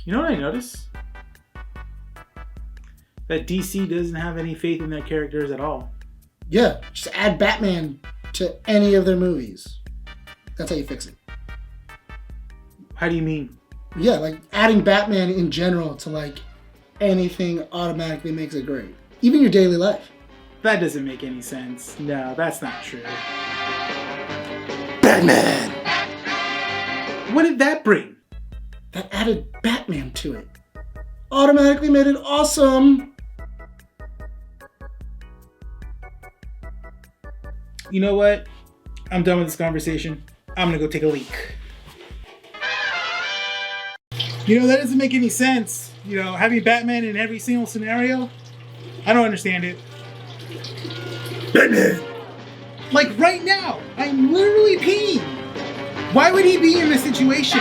You know what I noticed? That DC doesn't have any faith in their characters at all. Yeah, just add Batman to any of their movies. That's how you fix it. How do you mean? Yeah, like adding Batman in general to like anything automatically makes it great. Even your daily life. That doesn't make any sense. No, that's not true. Batman! What did that bring? That added Batman to it. Automatically made it awesome. You know what? I'm done with this conversation. I'm gonna go take a leak. You know, that doesn't make any sense. You know, having Batman in every single scenario. I don't understand it. Batman! Like right now, I'm literally peeing. Why would he be in this situation?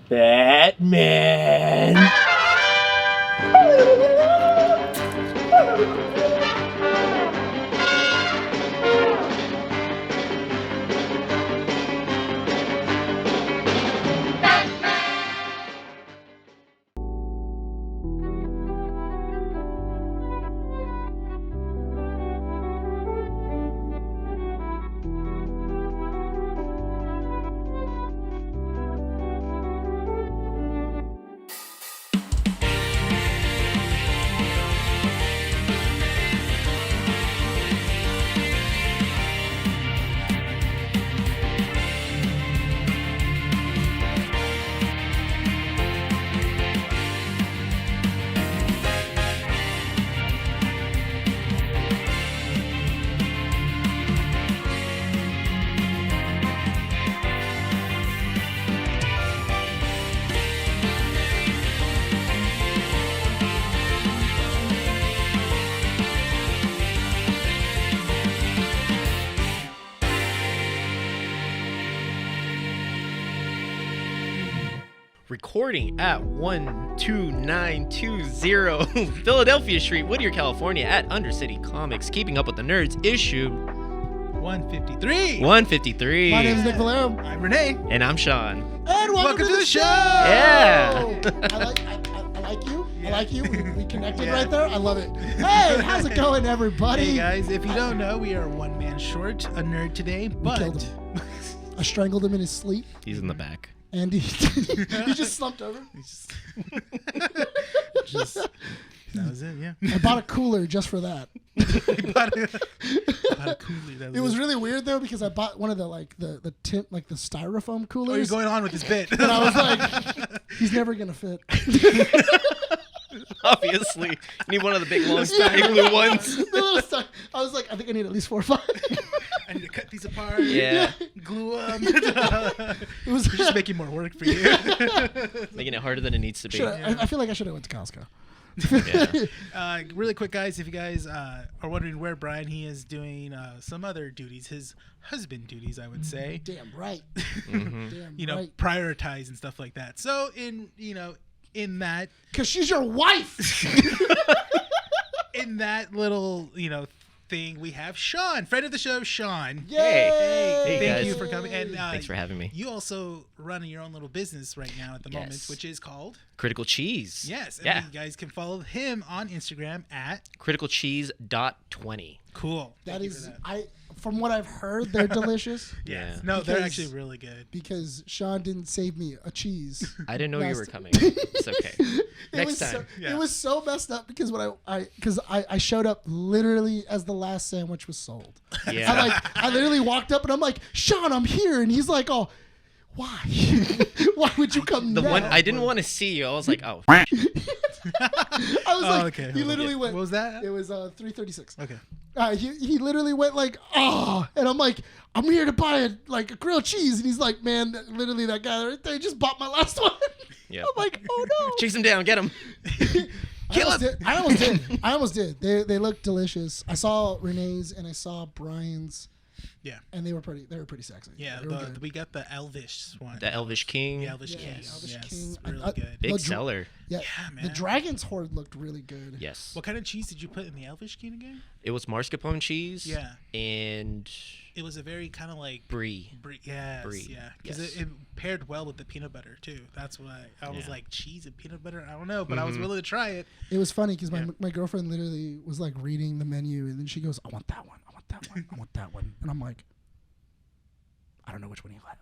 Batman. Recording at 12920 Philadelphia Street, Whittier, California at Undercity Comics. Keeping Up with the Nerds, issue 153. 153. My name is Nick Valero. I'm Rene. And I'm Sean. And welcome to the show! Yeah. I like you. I like you. We connected right there. I love it. Hey, how's it going, everybody? Hey guys, if you don't know, we are one man short, a nerd today, but killed him. I strangled him in his sleep. He's in the back. And he just slumped over. that was it, yeah. I bought a cooler just for that. bought a cooler. It was really weird though because I bought one of the tint like the styrofoam coolers. Oh, you're going on with this bit. And I was like, he's never gonna fit. Obviously. You need one of the big long sturdy blue ones. I was like, I think I need at least 4 or 5. I need to cut these apart. Yeah. Glue them. It was just making more work for you. Making it harder than it needs to be. I feel like I should have went to Costco. Yeah. Really quick, guys, if you guys are wondering where Bryan, he is doing some other duties, his husband duties, I would say. Damn right. Mm-hmm. Damn right. Prioritize and stuff like that. So in that, because she's your wife. in that little thing, we have Sean, friend of the show, Sean. Yay! Hey, thank guys. you for coming. And Thanks for having me. You also run your own little business right now at the moment, which is called Critical Cheese. Yes. And Yeah. you guys can follow him on Instagram at criticalcheese.20. Cool. That is, from what I've heard, they're delicious. Yeah. Yeah. No, they're actually really good. Because Sean didn't save me a cheese. I didn't know you were Last- coming. It's okay. Next time. It was so messed up because when I showed up literally as the last sandwich was sold. Yeah. I literally walked up and I'm like, Sean, I'm here, and he's like, oh, why? Why would you come The now? one I didn't want to see you. I was like, oh. I was like, okay. he literally went. What was that? It was 336. Okay. He literally went like, oh, and I'm like, I'm here to buy a grilled cheese, and he's like, man, literally that guy right there just bought my last one. Yep. I'm like, oh no. Chase him down. Get him. Kill him. I almost did. They look delicious. I saw Renee's and I saw Bryan's. Yeah. and they were pretty sexy. Yeah, They were good. we got the Elvish one. The Elvish King. The Elvish King. Elvish Yes, King. really good. Big The seller. Yeah, Yeah, man. the Dragon's Horde looked really good. Yes. What kind of cheese did you put in the Elvish King again? It was mascarpone cheese. Yeah. And It was a very kind of like brie. yes, Brie. yeah, because Yes. it paired well with the peanut butter too. That's why I was Yeah. like cheese and peanut butter. I don't know, but I was willing to try it. It was funny because Yeah. my girlfriend literally was like reading the menu, and then she goes, "I want that one. I want that one. I want that one." And I'm like, "I don't know which one you have.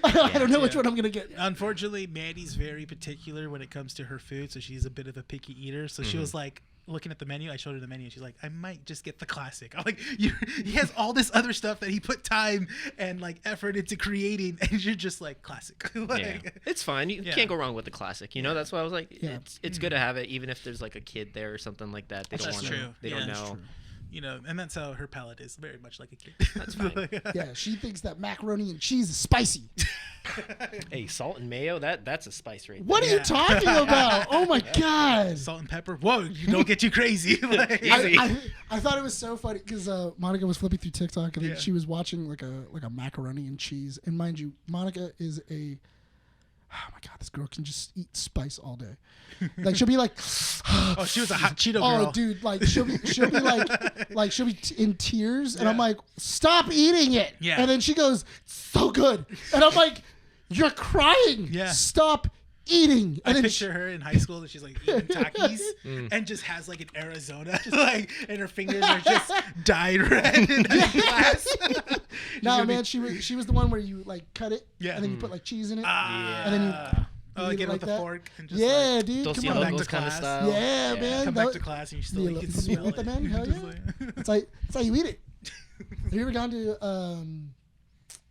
I don't know which Yeah. one I'm gonna get." Unfortunately, Maddie's very particular when it comes to her food, so she's a bit of a picky eater. So she was like looking at the menu. I showed her the menu, and she's like, "I might just get the classic." I'm like, he has all this other stuff that he put time and like effort into creating, and you're just like classic. Like, Yeah. It's fine. You Yeah. can't go wrong with the classic. You know, that's why I was like, Yeah. it's good to have it, even if there's like a kid there or something like that. They don't That's want true. to. They Yeah, don't that's know. true. You know, and that's how her palate is, very much like a kid. That's fine. Yeah, she thinks that macaroni and cheese is spicy. Hey, salt and mayo, that's a spice right there. What are you Yeah. talking about? Oh my god! Salt and pepper. Whoa, you don't get too crazy. Like, Easy. I thought it was so funny because Monica was flipping through TikTok and then Yeah. she was watching like a macaroni and cheese. And mind you, Monica is oh my god, this girl can just eat spice all day. Like she'll be like, oh, she was a hot Cheeto girl. oh dude, like she'll be like she'll be in tears, and I'm Yeah. like, stop eating it. Yeah. And then she goes, so good, and I'm like, you're crying. Yeah. Stop eating. I And then picture her in high school and she's like eating Takis and just has like an Arizona, like, and her fingers are just dyed red in class. no, gonna be- man, she was the one where you like cut it, Yeah. and then you put like cheese in it. Ah. And then you oh, eat it get like with the that? fork and just Yeah, like, dude, Dos come Come on. back Locos to kind of class. style. Yeah, man. come that- back to class and you still you can you smell with it. the man, hell Just yeah. like- That's how you eat it. Have you ever gone to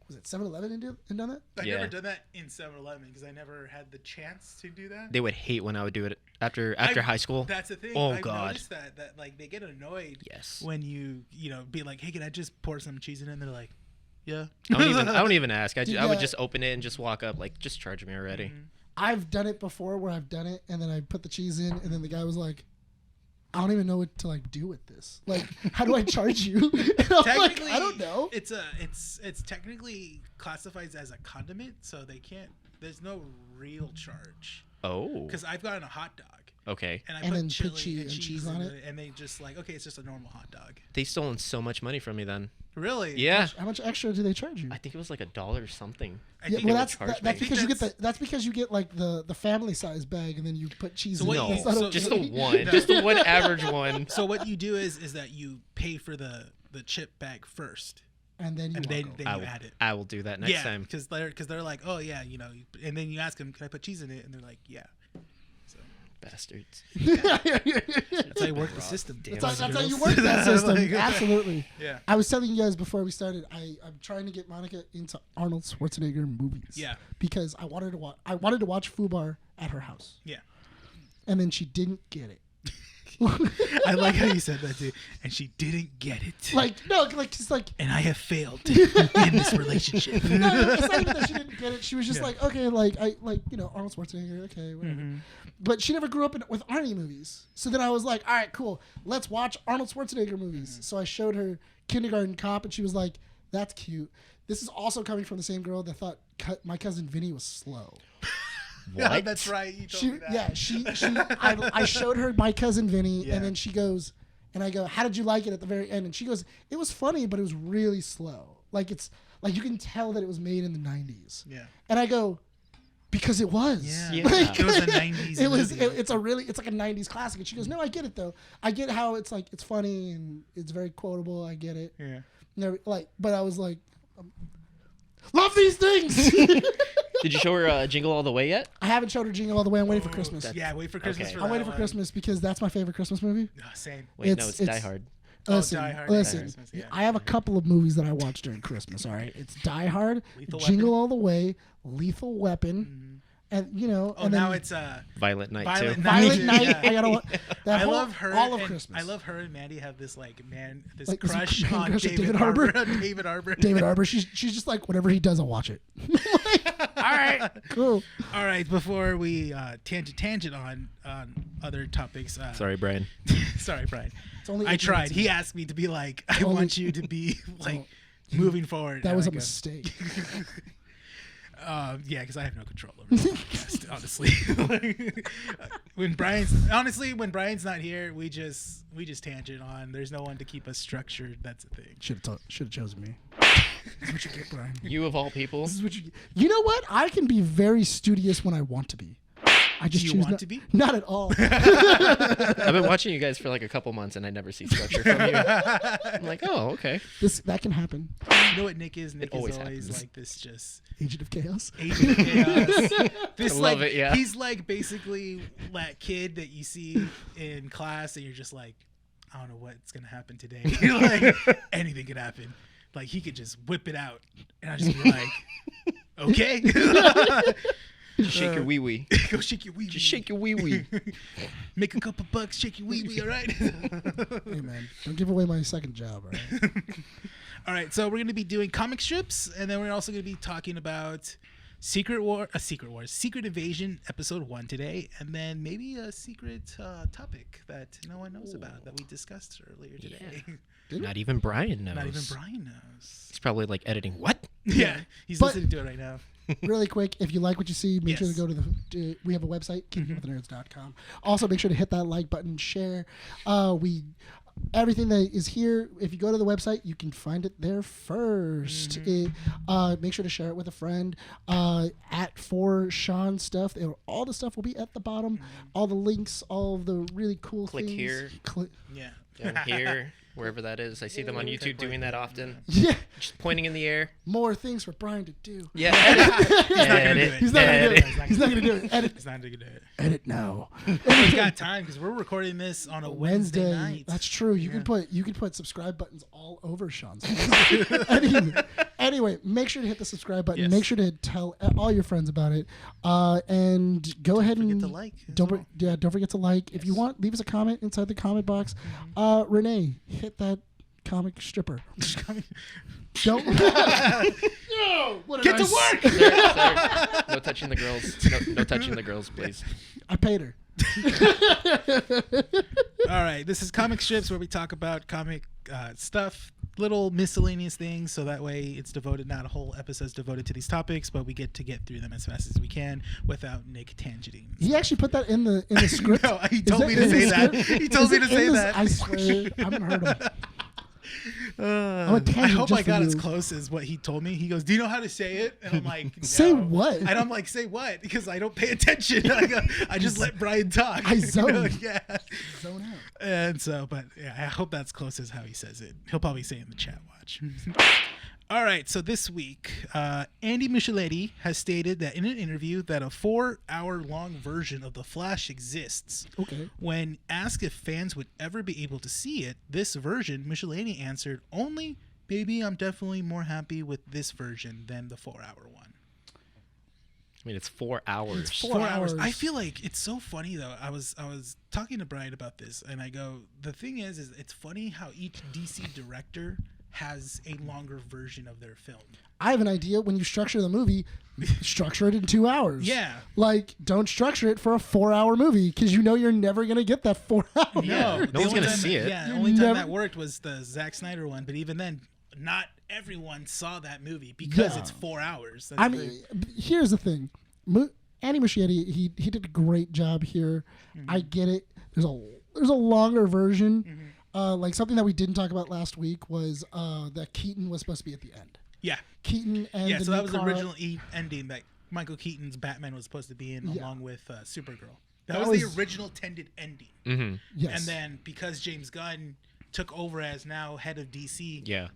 was it 7-Eleven and done that? I've Yeah. never done that in 7-Eleven because I never had the chance to do that. They would hate when I would do it after I- high school. That's the thing. Oh, I've God. noticed that like they get annoyed Yes. when you know be like, hey, can I just pour some cheese in it? And they're like, yeah. I don't even ask. I Yeah. would just open it and just walk up like, just charge me already. I've done it before where I've done it and then I put the cheese in and then the guy was like, I don't even know what to like do with this. Like, how do I charge you? And I'm like, Technically, I don't know. It's technically classified as a condiment, so they can't. There's no real charge. Oh. Because I've gotten a hot dog Okay. and I And put then chili put and cheese cheese on in it? it, and they just like, okay, it's just a normal hot dog. They've stolen so much money from me then. Really? Yeah. How much extra do they charge you? I think it was like $1 or something. I Yeah, think well, would that's charge that's me. because you get That's- that's because you get like the family size bag and then you put cheese So in what it. you- That's not so- okay. Just the one. No. Just the one average one. So what you do is that you pay for the chip bag first, and then you and walk then over. then I you will, add it. I will do that next Yeah, time. because they're like, oh yeah, you know, and then you ask them, can I put cheese in it? And they're like, yeah. So Bastards. that's how you work the system. Damn That's how you girls. work that system. Like- Absolutely. Yeah. I was telling you guys before we started, I'm trying to get Monica into Arnold Schwarzenegger movies. Yeah. Because I wanted to watch Fubar at her house. Yeah. And then she didn't get it. I like how you said that too. And she didn't get it. Like no, like just like And I have failed in this relationship. no, it's not even that she didn't get it. She was just Yeah. like, okay, like I like Arnold Schwarzenegger, okay, whatever. Mm-hmm. But she never grew up with Arnie movies. So then I was like, all right, cool, let's watch Arnold Schwarzenegger movies. Mm-hmm. So I showed her Kindergarten Cop, and she was like, that's cute. This is also coming from the same girl that thought my cousin Vinny was slow. Yeah, What? that's right. You told She me that. yeah she I showed her my cousin Vinny, Yeah. and then she goes, and I go, how did you like it at the very end? And she goes, it was funny, but it was really slow. Like it's like you can tell that it was made in the 90s. Yeah. And I go, because it was. Yeah. Yeah. Like, It was a 90s It was. movie. It's like a 90s classic. And she goes, no, I get it though. I get how it's like it's funny and it's very quotable. I get it. Yeah. Never, like, but I was like, love these things. Did you show her Jingle All the Way yet? I haven't showed her Jingle All the Way. I'm waiting for Christmas. Yeah, wait for Christmas Okay. for I'm that waiting for one. Christmas because that's my favorite Christmas movie. Oh, same. Wait, no, it's Die it's- Hard. Listen, Die Hard, listen. Christmas, yeah. I have a couple of movies that I watch during Christmas. All right, it's Die Hard, Lethal Jingle Weapon. All the Way, Lethal Weapon, and Oh, and now then it's Violent Night Violent too. Night. Violent Night. Yeah. I gotta. That I whole, love her. all of and Christmas. I love her and Mandy have this this Like, this crush man on crush on David David Harbour. Harbour. David Harbour. David Arbor. She's just like whatever he does, I'll watch it. All right, cool. All right, before we tangent on other topics. Sorry, Brian. Sorry, Brian. It's only I 8 tried. minutes. He asked me to be like, I only- want you to be like, moving forward. That was a like mistake. Yeah, because I have no control over the podcast, honestly. when Brian's not here, we just tangent on. There's no one to keep us structured. That's the thing. Should have chosen me. This is what you get, Brian. You of all people. This is what you get. You know what? I can be very studious when I want to be. I just Do you choose want not to be? Not at all. I've been watching you guys for like a couple months, and I never see structure from you. I'm like, oh, okay. That can happen. You know what Nick is? Nick always is always happens. like this, just Agent of Chaos. agent of chaos. This I love like it, yeah. he's like basically that kid that you see in class, and you're just like, I don't know what's gonna happen today. You're like, anything could happen. Like he could just whip it out, and I just be like, okay. Just shake your wee wee. Go shake your wee wee. Just shake your wee wee. Make a couple bucks, shake your wee wee, all right? Hey man, don't give away my second job, all right? All right, so we're going to be doing comic strips, and then we're also going to be talking about Secret Invasion Episode 1 today, and then maybe a secret topic that no one knows about that we discussed earlier today. Yeah. Not even Bryan knows. Not even Bryan knows. He's probably like editing, what? Yeah, he's But- listening to it right now. Really quick, if you like what you see, make sure to Yes. go to we have a website, keepingwiththenerds.com. Also, make sure to hit that like button, share. Everything that is here, if you go to the website, you can find it there first. Make sure to share it with a friend. For Sean stuff, all the stuff will be at the bottom. All the links, all of the really cool Click things. here. Yeah. Down here, wherever that is. I see them on YouTube doing that often. Yeah, Just pointing in the air. more things for Brian to do. Yeah, edit. He's not going to do it. He's not gonna do it. Edit. He's not gonna do it. Edit, He's not going to do it. edit now. He's got time because we're recording this on a Wednesday night. That's true. You Yeah. can put subscribe buttons all over Sean's. Anyway, make sure to hit the subscribe button. Yes. Make sure to tell all your friends about it. And go ahead forget and to like as Don't well. don't forget to like. If you Yes. want, leave us a comment inside the comment box. Renee, hit that comic stripper. Don't no, what did Get I to s- work! Sir, no touching the girls. No touching the girls, please. I paid her. All right, this is Comic Strips, where we talk about comic stuff, little miscellaneous things, so that way it's devoted, not a whole episode's devoted to these topics, but we get through them as fast as we can without Nick tangenting. He actually put that in the script. No, he Is told that me to in the say that. script? He told Is me it to say in that. I swear, I haven't heard him. I tangent hope just I got for as you. close as what he told me. He goes, "Do you know how to say it?" And I'm like, Say "No." what? And I'm like, "Say what?" Because I don't pay attention. I just let Brian talk. I zone. Yeah. Zone out. And so, but yeah, I hope that's close as how he says it. He'll probably say it in the chat watch. All right, so this week, Andy Muschietti has stated that in an interview that a 4-hour-long version of The Flash exists. Okay. When asked if fans would ever be able to see it, this version, Muschietti answered, "Only, maybe I'm definitely more happy with this version than the 4-hour one." I mean, it's 4 hours. It's 4 4 hours. hours. I feel like it's so funny though. I was talking to Bryan about this, and I go, the thing is it's funny how each DC director has a longer version of their film. I have an idea. When you structure the movie, structure it in 2 hours. Yeah. Like, don't structure it for a 4-hour movie because you know you're never gonna get that 4 hours. No, no the one's only gonna time see it. Yeah, the You're only time never- that worked was the Zack Snyder one, but even then, not everyone saw that movie because Yeah. it's 4 hours. That's I the- mean, here's the thing. Andy Muschietti, he did a great job here. I get it. There's a longer version. Like something that we didn't talk about last week was that Keaton was supposed to be at the end. yeah, Keaton and yeah. the So new that was the Kara- original ending that Michael Keaton's Batman was supposed to be in, Yeah. along with Supergirl. That That was the was- original tended ending. Mm-hmm. Yes. And then because James Gunn took over as now head of DC, Yeah.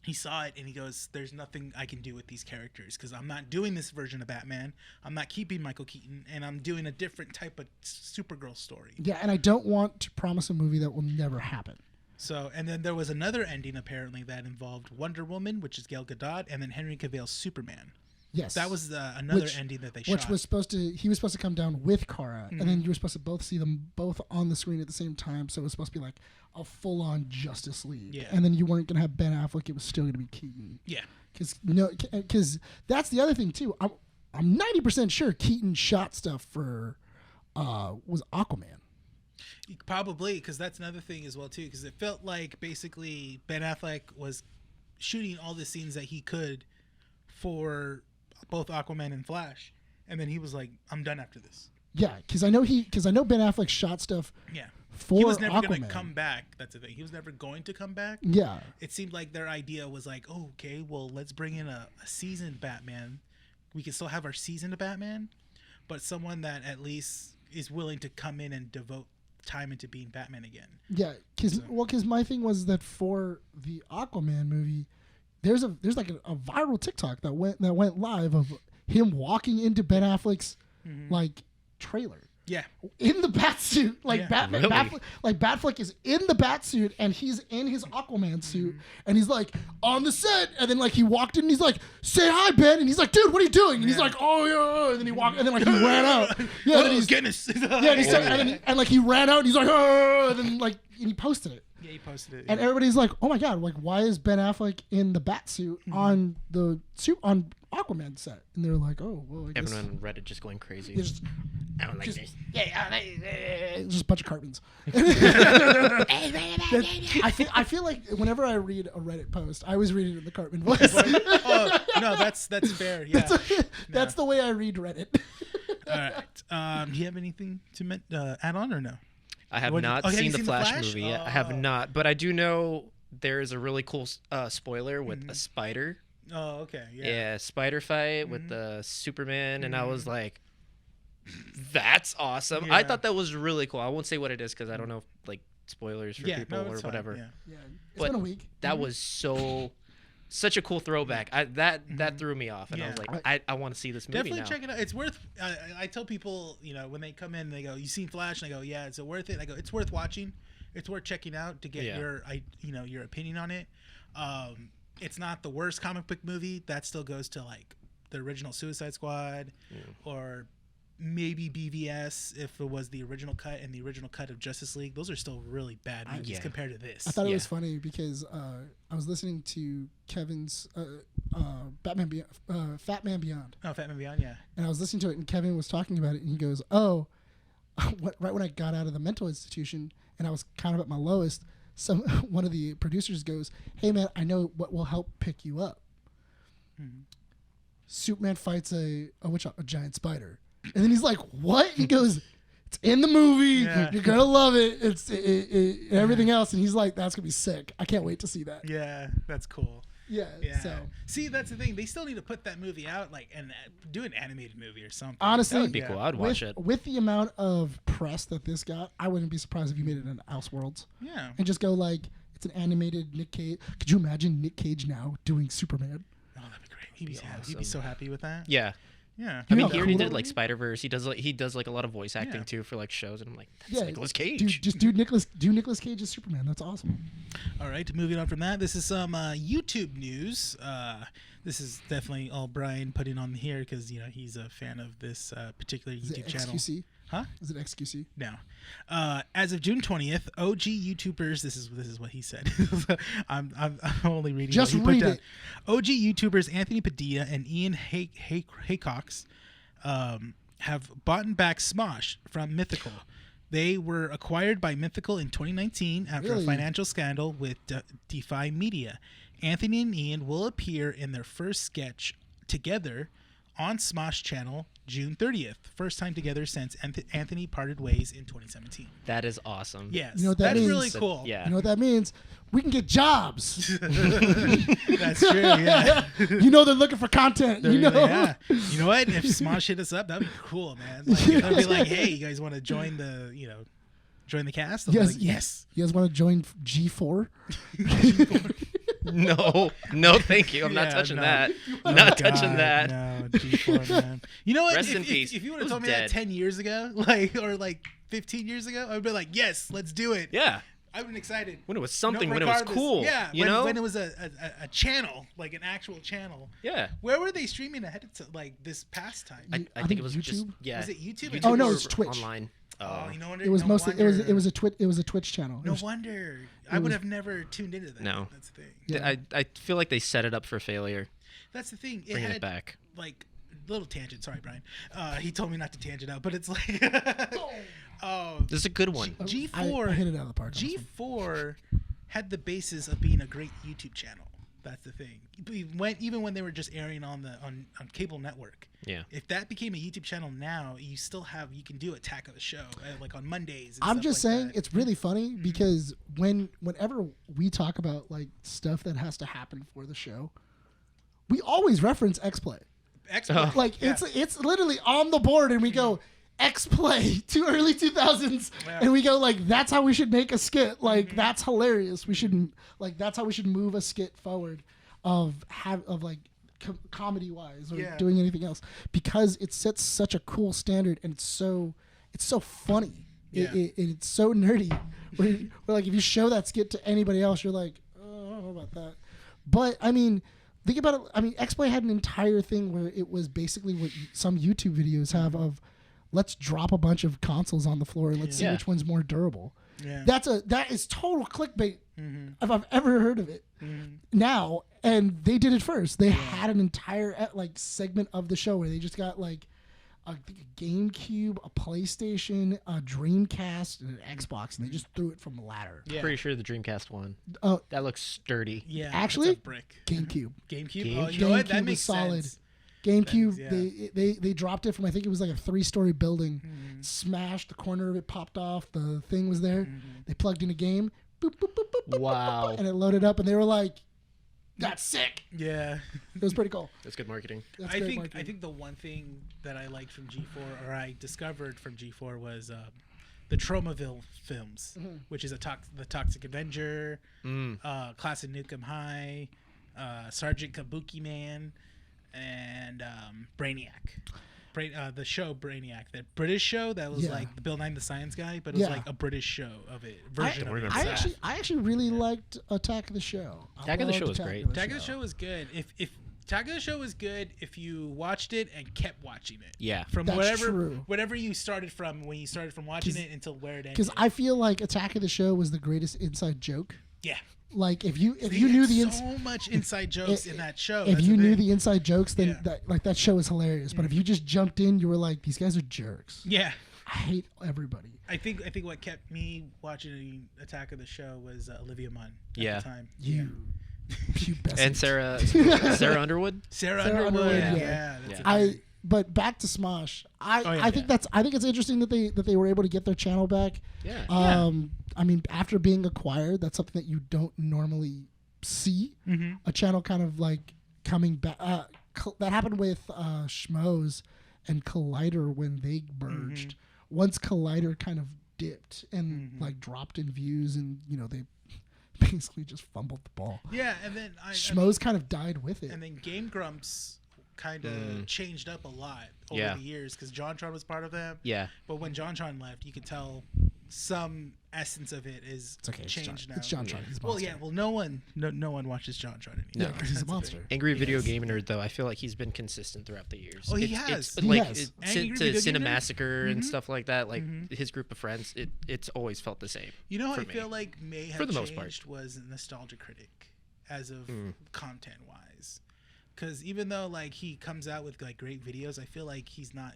he saw it and he goes, "There's nothing I can do with these characters because I'm not doing this version of Batman. I'm not keeping Michael Keaton, and I'm doing a different type of Supergirl story." Yeah, and I don't want to promise a movie that will never happen. So, and then there was another ending apparently that involved Wonder Woman, which is Gal Gadot, and then Henry Cavill's Superman. Yes. That was another ending that they shot. Which was he was supposed to come down with Kara, and then you were supposed to both see them both on the screen at the same time. So it was supposed to be like a full-on Justice League. Yeah. And then you weren't gonna have Ben Affleck; it was still gonna be Keaton. Yeah. Because that's the other thing too. I'm 90% sure Keaton shot stuff for was Aquaman. Probably, because that's another thing as well too. Because it felt like basically Ben Affleck was shooting all the scenes that he could for both Aquaman and Flash, and then he was like, "I'm done after this." Yeah, because I know Ben Affleck shot stuff. Yeah. For he was never Aquaman. going to come back. That's the thing. He was never going to come back. Yeah. It seemed like their idea was like, oh, okay, well, let's bring in a seasoned Batman. We can still have our seasoned Batman, but someone that at least is willing to come in and devote time into being Batman again. Yeah, because my thing was that for the Aquaman movie, there's like a viral TikTok that went live of him walking into Ben Affleck's like trailer. Yeah, in the bat suit, like Yeah. Batman, Really? Batfleck is in the bat suit and he's in his Aquaman suit and he's like on the set, and then like he walked in and he's like, "Say hi, Ben," and he's like, "Dude, what are you doing?" And he's Yeah. like, "Oh yeah," and then he walked, and then like he ran out. Yeah, and then he's goodness. yeah, and, he's and like he ran out and he's like, "Oh," and then like and he posted it. Yeah, he posted it. And yeah. everybody's like, "Oh my god! Like, why is Ben Affleck in the bat suit on the suit on Aquaman set?" And they're like, "Oh, well, I guess." Everyone on Reddit just going crazy. There's I don't like just- this. just a bunch of cartons. I feel like whenever I read a Reddit post, I always read it in the Cartman voice. Oh no, that's fair. Yeah. That's the way I read Reddit. All right. Do you have anything to add on or no? I have What- not oh, have seen you the seen The Flash Flash? movie yet. I Oh. have not, but I do know there is a really cool spoiler with a spider. Oh, okay. Yeah, Yeah. spider fight with the Superman, and I was like, "That's awesome!" I Yeah. thought that was really cool. I won't say what it is because I don't know, like spoilers for Yeah. people No, or it's fine, whatever. yeah. Yeah, it's But been a week. That was such a cool throwback. That threw me off, and I was Yeah. like, I want to see this movie Definitely now. check it out. It's worth. I tell people, when they come in, they go, "You seen Flash?" And I go, "Yeah." Is it worth it? I go, "It's worth watching. It's worth checking out to get Yeah. your opinion on it." It's not the worst comic book movie. That still goes to like the original Suicide Squad, or maybe BVS if it was the original cut and the original cut of Justice League. Those are still really bad movies Yeah. compared to this. I thought it was Yeah. funny because I was listening to Kevin's Fat Man Beyond, Oh, Fat Man Beyond, yeah. and I was listening to it, and Kevin was talking about it, and he goes, "Oh, right when I got out of the mental institution and I was kind of at my lowest, one of the producers goes, 'Hey man, I know what will help pick you up.' Superman fights a giant spider." And then he's like, "What?" He goes, "It's in the movie. Yeah. You're gonna love it. It's everything else." And he's like, "That's gonna be sick. I can't wait to see that." Yeah, that's cool. Yeah. Yeah. So See, that's the thing. They still need to put that movie out, like, and do an animated movie or something. honestly, That would be cool. I'd watch with, it. with the amount of press that this got, I wouldn't be surprised if you made it in Elseworlds Yeah. and just go like, it's an animated Nick Cage. Could you imagine Nick Cage now doing Superman? Oh, that'd be great. He'd be awesome. so happy with that. Yeah, Yeah. I You mean, know he how already cool did that like would be? Spider-Verse. He does like a lot of voice acting Yeah. too for like shows, and I'm like, that's Yeah, Nicolas Cage. Dude, just do Nicolas Cage as Superman. That's awesome. All right. Moving on from that, this is some YouTube news. This is definitely all Bryan putting on here because he's a fan of this particular Is it YouTube channel. XQC? Huh? Is it XQC? No. As of June 20th, OG YouTubers. This is what he said. I'm only reading. Just what he read put down. it. OG YouTubers Anthony Padilla and Ian Haycox have bought back Smosh from Mythical. They were acquired by Mythical in 2019 after Really? a financial scandal with Defy Media. Anthony and Ian will appear in their first sketch together on Smosh channel June 30th. First time together since Anthony parted ways in 2017. That is awesome. Yes, You know what that that's means? really cool. Yeah. You know what that means? We can get jobs. That's true. Yeah. You know they're looking for content. You know. Yeah. You know what? If Smosh hit us up, that'd be cool, man. Like, they'd be like, "Hey, you guys want to join the, join the cast?" I'll be Yes. like, yes. You guys want to join G4? No, thank you. I'm not Yeah, touching no. that. Oh, Not touching God, that. No, G4, man. You know what? Rest in if, peace. If you would It have was told me dead. that 10 years ago, or 15 years ago, I would be like, yes, let's do it. Yeah. I've been excited. When it was something, when it was regardless. cool. Yeah, You when, know? when it was a channel, like an actual channel. Yeah. Where were they streaming ahead of this past time? I I think think it was just YouTube? yeah. Was it YouTube? YouTube Oh, no, or it's Twitch. Online. Oh, you know wonder. It was no mostly wonder. it was a Twitch channel. It No was- wonder. I would have never tuned into that. No. That's the thing. Yeah. I feel like they set it up for failure. That's the thing. Bringing had, it back. Like little tangent. Sorry, Bryan. He told me not to tangent out, but it's like. This is a good one. G4. I hit it out of the park. on this one. G4 had the basis of being a great YouTube channel. That's the thing. Even when they were just airing on cable network. Yeah. If that became a YouTube channel now, you can do Attack of the Show like on Mondays. I'm just saying that. it's really funny because whenever we talk about like stuff that has to happen for the show, we always reference X-Play. X-Play. Like it's literally on the board, and we go X-Play to early 2000s, and we go like that's how we should make a skit. Like that's hilarious. We should that's how we should move a skit forward of comedy wise or doing anything else, because it sets such a cool standard, and it's so funny. Yeah. It's so nerdy. Where like if you show that skit to anybody else, you're like, oh, I don't know about that. But I mean, think about it. I mean, X-Play had an entire thing where it was basically what some YouTube videos have of, let's drop a bunch of consoles on the floor and let's see which one's more durable. Yeah. That is total clickbait if I've ever heard of it. Now, and they did it first. They had an entire like segment of the show where they just got like I think a GameCube, a PlayStation, a Dreamcast, and an Xbox, and they just threw it from the ladder. Yeah. Pretty sure the Dreamcast won. That looks sturdy. Yeah, actually, it's a brick. GameCube. GameCube. Oh, you know what? That makes solid. Sense. GameCube, they dropped it from, I think it was like a 3-story building, smashed, the corner of it popped off, the thing was there. They plugged in a game, boop, boop, boop, boop, boop, wow, and it loaded up, and they were like, "That's sick." Yeah, it was pretty cool. That's good marketing. I think the one thing that I liked from G4, or I discovered from G4, was the Tromaville films, which is the Toxic Avenger, Class of Nukem High, Sergeant Kabuki Man, and Brainiac. The show Brainiac, that British show that was like the Bill Nye the Science Guy, but it was like a British show version of it. I actually really liked Attack of the Show. Attack of the Show was great. Attack of the Show was good. If Attack of the Show was good if you watched it and kept watching it. Yeah. From That's whatever you started from, when you started from watching it until where it ended. Because I feel like Attack of the Show was the greatest inside joke. Yeah. Like if you knew so much inside jokes in that show. If you knew the inside jokes, then that show was hilarious. But if you just jumped in, you were like, these guys are jerks. Yeah. I hate everybody. I think what kept me watching Attack of the Show was Olivia Munn at the time. You best. And Sarah Underwood. Sarah Underwood. Yeah. But back to Smosh. I think it's interesting that they were able to get their channel back. Yeah. I mean, after being acquired, that's something that you don't normally see. A channel kind of like coming back. That happened with Schmoes and Collider when they merged. Once Collider kind of dipped and like dropped in views, and they basically just fumbled the ball. Yeah, and then Schmoes kind of died with it. And then Game Grumps kind of changed up a lot over the years, because JonTron was part of them. Yeah. But when JonTron left, you could tell some essence of it is changed now. It's JonTron. He's a well, monster. yeah. Well, no one watches JonTron anymore. Yeah, because he's a monster. Angry Video Game Nerd, though, I feel like he's been consistent throughout the years. Oh, he has. It's like has. to Cinemassacre and stuff like that. Like his group of friends, it's always felt the same. You know, for I me. feel like may have For the most changed part. was Nostalgia Critic, as of content wise. Because even though like he comes out with like great videos, I feel like he's not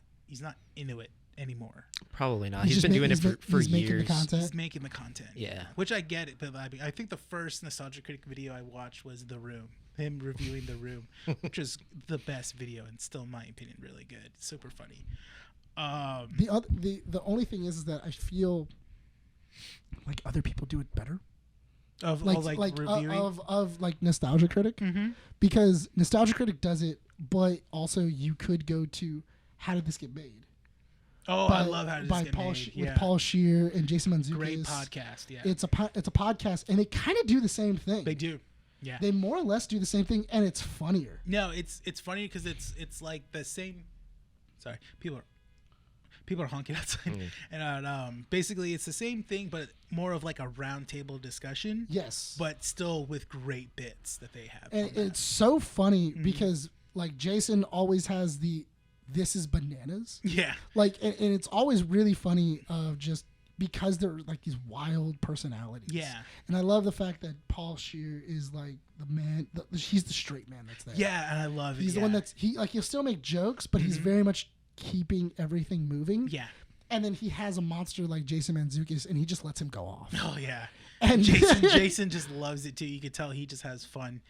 into it anymore. Probably not. He's been doing it for he's making years. the content. He's making the content. Yeah. Which I get it, but I think the first Nostalgia Critic video I watched was The Room. Him reviewing The Room, which is the best video and still, in my opinion, really good. Super funny. The only thing is that I feel like other people do it better. Of Nostalgia Critic, because Nostalgia Critic does it, but also you could go to How Did This Get Made? Oh, I love How Did This Get Made. With Paul Scheer and Jason Mantzoukas. Great podcast. Yeah, it's a podcast, and they kind of do the same thing. They do. Yeah, they more or less do the same thing, and it's funnier. No, it's funny because it's like the same. Sorry, people are honking outside, and basically it's the same thing, but more of like a round table discussion. Yes, but still with great bits that they have. And it's so funny because like Jason always has this is bananas. Yeah, like and it's always really funny just because they're like these wild personalities. Yeah, and I love the fact that Paul Scheer is like the man. He's the straight man that's there. Yeah, and I love it. He's the one that's he'll still make jokes, but he's very much keeping everything moving. Yeah. And then he has a monster like Jason Mantzoukas, and he just lets him go off. Oh yeah. And Jason just loves it too. You could tell he just has fun.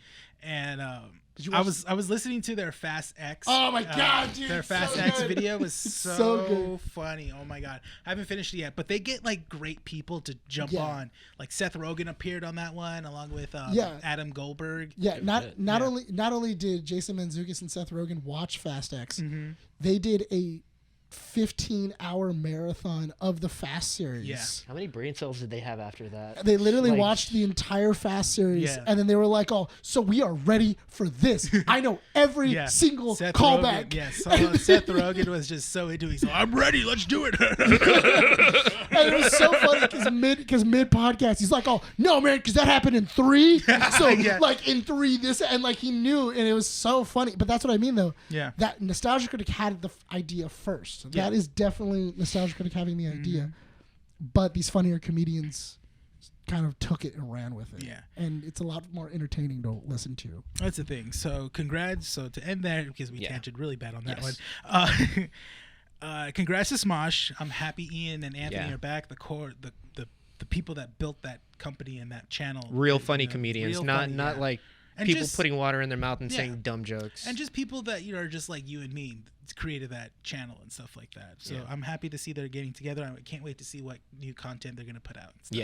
And I was listening to their Fast X. Oh my god, dude! Their Fast so X good. video was It's so good. funny. Oh my god, I haven't finished it yet, but they get like great people to jump Yeah. on. Like Seth Rogen appeared on that one along with Adam Goldberg. Yeah, not Yeah. only did Jason Mantzoukas and Seth Rogen watch Fast X, Mm-hmm. they did a 15-hour marathon of the Fast series. Yeah. How many brain cells did they have after that? They literally Like- watched the entire Fast series, Yeah. and then they were like, "Oh, so we are ready for this. I know every Yeah. single Seth callback." Rogen, yes, Seth Rogen was just so into it. He's like, I'm ready. Let's do it. And it was so funny because mid podcast, he's like, "Oh no, man, because that happened in 3. So Yeah. like in 3, this," and like he knew, and it was so funny. But that's what I mean, though. Yeah. That Nostalgia Critic had the idea first. Yeah. That is definitely Nostalgia Critic having the idea. Mm-hmm. But these funnier comedians kind of took it and ran with it. Yeah. And it's a lot more entertaining to listen to. That's the thing. So congrats. So to end there, because we tangented really bad on that Yes. one. Congrats to Smosh. I'm happy Ian and Anthony Yeah. are back. The people that built that company and that channel. Real funny comedians, real not funny, not yeah. like And people just- putting water in their mouth and Yeah. saying dumb jokes. And just people that are just like you and me created that channel and stuff like that. So Yeah. I'm happy to see they're getting together. I can't wait to see what new content they're gonna put out. And stuff.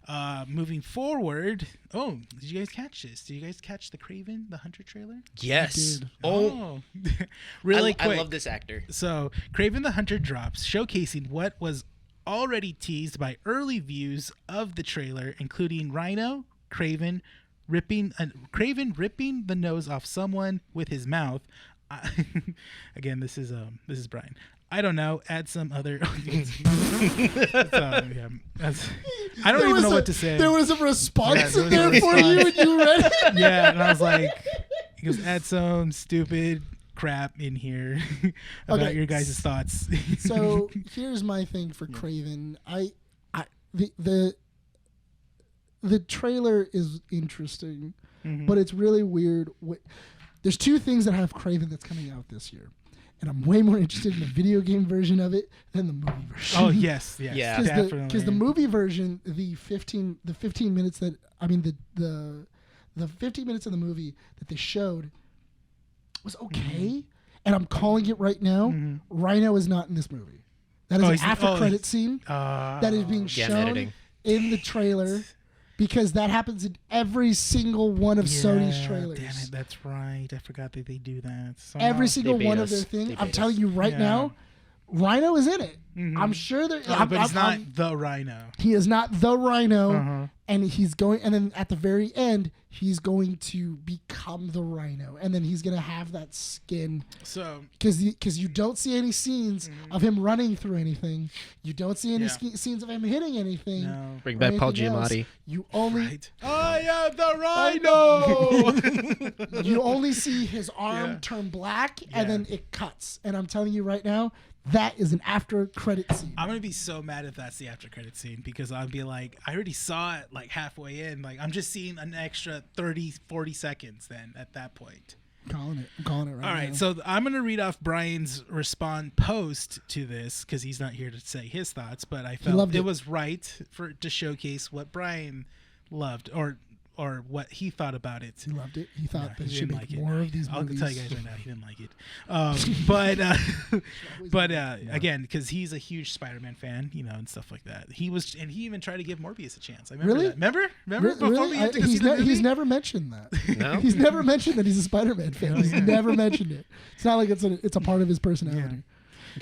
Yeah. Moving forward. Oh, did you guys catch this? Did you guys catch the Craven the Hunter trailer? Yes. did. Oh, really I quick. love this actor. So, Craven the Hunter drops, showcasing what was already teased by early views of the trailer, including Craven ripping the nose off someone with his mouth. Again, this is Bryan. I don't know. Add some other. Yeah, I don't even know what to say. There was a response Yeah, in there there was a for you, and you read it. Yeah, and I was like, he goes, add some stupid crap in here about Okay. your guys' thoughts. So here's my thing for Craven. The trailer is interesting, but it's really weird. There's 2 things that have Craven that's coming out this year, and I'm way more interested in the video game version of it than the movie version. Oh yes, Yeah. definitely. Because the movie version, the 15 minutes that the 15 minutes of the movie that they showed was okay, and I'm calling it right now. Rhino is not in this movie. That is an after credit scene that is being Yeah, shown editing. in the trailer, because that happens in every single one of Sony's trailers. Damn it, that's right. I forgot that they do that. Every single They bait one us. of their thing. They I'm bait telling us. you right Yeah. now, Rhino is in it. Mhm. I'm sure that. but it's not the Rhino. He is not the Rhino, Uh-huh. and he's going. And then at the very end, he's going to become the Rhino, and then he's gonna have that skin. So Because you don't see any scenes of him running through anything. You don't see any Mm-hmm. Yeah. scenes of him hitting anything. no. Bring or back Paul anything else. Giamatti. You only Right. I am the Rhino. you only see his arm Yeah. turn black, Yeah. and then it cuts. And I'm telling you right now, that is an after credit scene. I'm gonna be so mad if that's the after credit scene, because I'll be like, I already saw it like halfway in. Like I'm just seeing an extra 30-40 seconds then at that point. I'm calling it right All right, now. so I'm gonna read off Brian's post to this because he's not here to say his thoughts, but I felt loved it it. was right to showcase what Brian loved or what he thought about it. He loved it. He thought No, they he should didn't make like it. more No, of these I'll movies. tell you guys right now, he didn't like it. But again, because he's a huge Spider-Man fan, and stuff like that. He even tried to give Morbius a chance. I remember Really? that. Remember before Really? we went to go see He's, the movie? he's never mentioned that. No? He's never mentioned that he's a Spider-Man fan. He's never mentioned it. It's not like it's a part of his personality.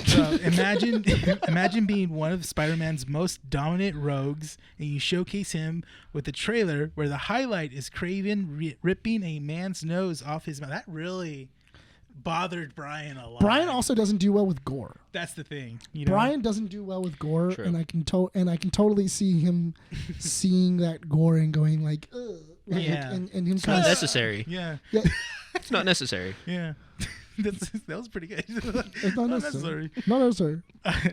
So imagine being one of Spider-Man's most dominant rogues, and you showcase him with a trailer where the highlight is Craven ripping a man's nose off his mouth. That really bothered Brian a lot. Brian also doesn't do well with gore. That's the thing. Brian doesn't do well with gore, True. and I can totally see him seeing that gore and going like, ugh. Like, Yeah. and him It's kind not of necessary. Yeah, yeah. It's not necessary. yeah. That was pretty good. It's not necessary. necessary. Not necessary.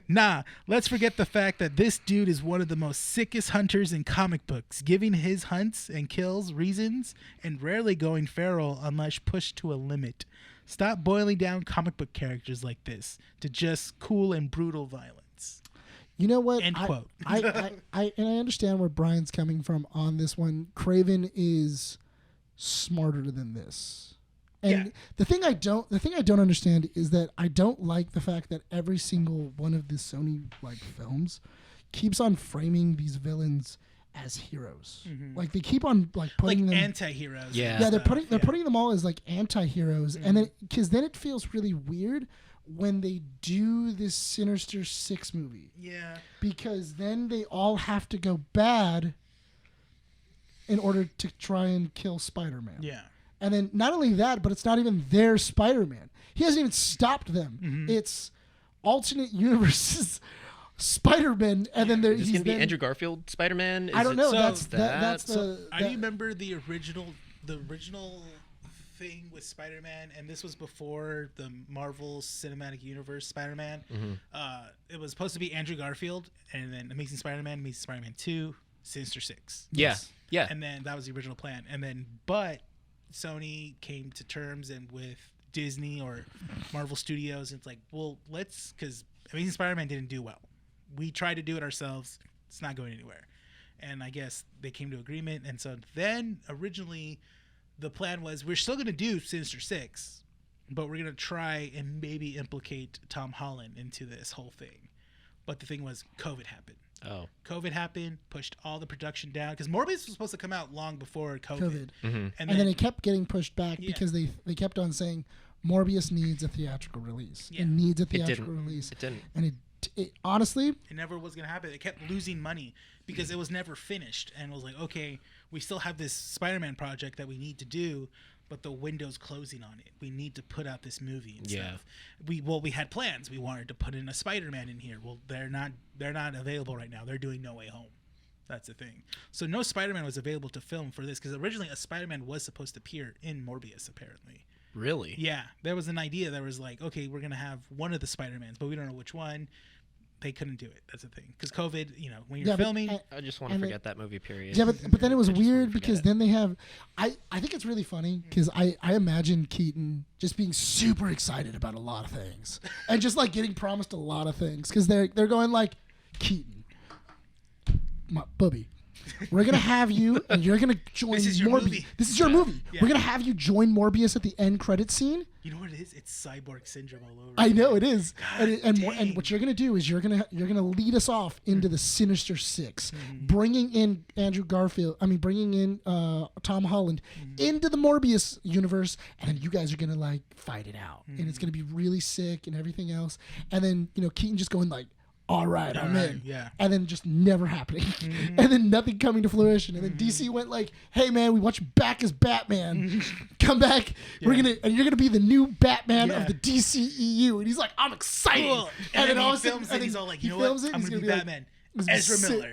Nah, let's forget the fact that this dude is one of the most sickest hunters in comic books, giving his hunts and kills reasons and rarely going feral unless pushed to a limit. Stop boiling down comic book characters like this to just cool and brutal violence. You know what? End quote. I understand where Brian's coming from on this one. Craven is smarter than this. And Yeah. the thing I don't understand is that I don't like the fact that every single one of the Sony like films keeps on framing these villains as heroes. Like they keep on like putting them anti-heroes. Yeah. yeah, they're stuff. putting them all as like anti-heroes, and then because then it feels really weird when they do this Sinister Six movie, Yeah. because then they all have to go bad in order to try and kill Spider-Man. Yeah. And then not only that, but it's not even their Spider-Man. He hasn't even stopped them. It's alternate universes Spider-Man, and then Is this he's gonna be then, Andrew Garfield Spider-Man? I don't know. So That's that- the. I remember the original thing with Spider-Man, and this was before the Marvel Cinematic Universe Spider-Man. It was supposed to be Andrew Garfield, and then Amazing Spider-Man, Amazing Spider-Man 2, Sinister Six. Yeah. Yeah. And then that was the original plan. And then, but Sony came to terms and with Disney or Marvel Studios, and it's like, well, because Amazing Spider-Man didn't do well. We tried to do it ourselves. It's not going anywhere. And I guess they came to agreement. And so then originally the plan was we're still going to do Sinister Six, but we're going to try and maybe implicate Tom Holland into this whole thing. But the thing was COVID happened. Oh. COVID happened, pushed all the production down because Morbius was supposed to come out long before COVID. And then it kept getting pushed back Yeah. because they kept on saying Morbius needs a theatrical release. Yeah. It needs a It theatrical didn't. release. It didn't. And it honestly, it never was going to happen. It kept losing money because it was never finished. And it was like, okay, we still have this Spider-Man project that we need to do, but the window's closing on it. We need to put out this movie and Yeah. stuff. We had plans. We wanted to put in a Spider-Man in here. Well, they're not available right now. They're doing No Way Home. That's the thing. So no Spider-Man was available to film for this because originally a Spider-Man was supposed to appear in Morbius, apparently. Really? Yeah, there was an idea that was like, okay, we're gonna have one of the Spider-Mans, but we don't know which one. They couldn't do it. That's the thing. Because COVID, when you're Yeah, but filming, I just want to And forget that movie. Period. yeah, but then it was I just wanna weird forget because it. then they have, I think it's really funny because I imagine Keaton just being super excited about a lot of things and just like getting promised a lot of things because they're going like, Keaton, my bubby, we're gonna have you and you're gonna join This is your Morbius. movie. This is your movie. Yeah. We're gonna have you join Morbius at the end credit scene. you know what it is? It's cyborg syndrome all over. I know it is, God and dang. what you're gonna do is you're gonna lead us off into the Sinister Six, bringing in bringing in Tom Holland into the Morbius universe, and then you guys are gonna like fight it out, and it's gonna be really sick and everything else, and then Keaton just going like, all right, I'm in. Yeah. And then just never happening. And then nothing coming to fruition. And then DC went like, hey man, we want you back as Batman. Come back. You're gonna be the new Batman Yeah. of the DCEU. And he's like, I'm excited. Cool. And then all he of a sudden, films it. and He's then all like, he you know what? films it, I'm he's gonna be like, Batman. "It's gonna be Ezra sick." Miller.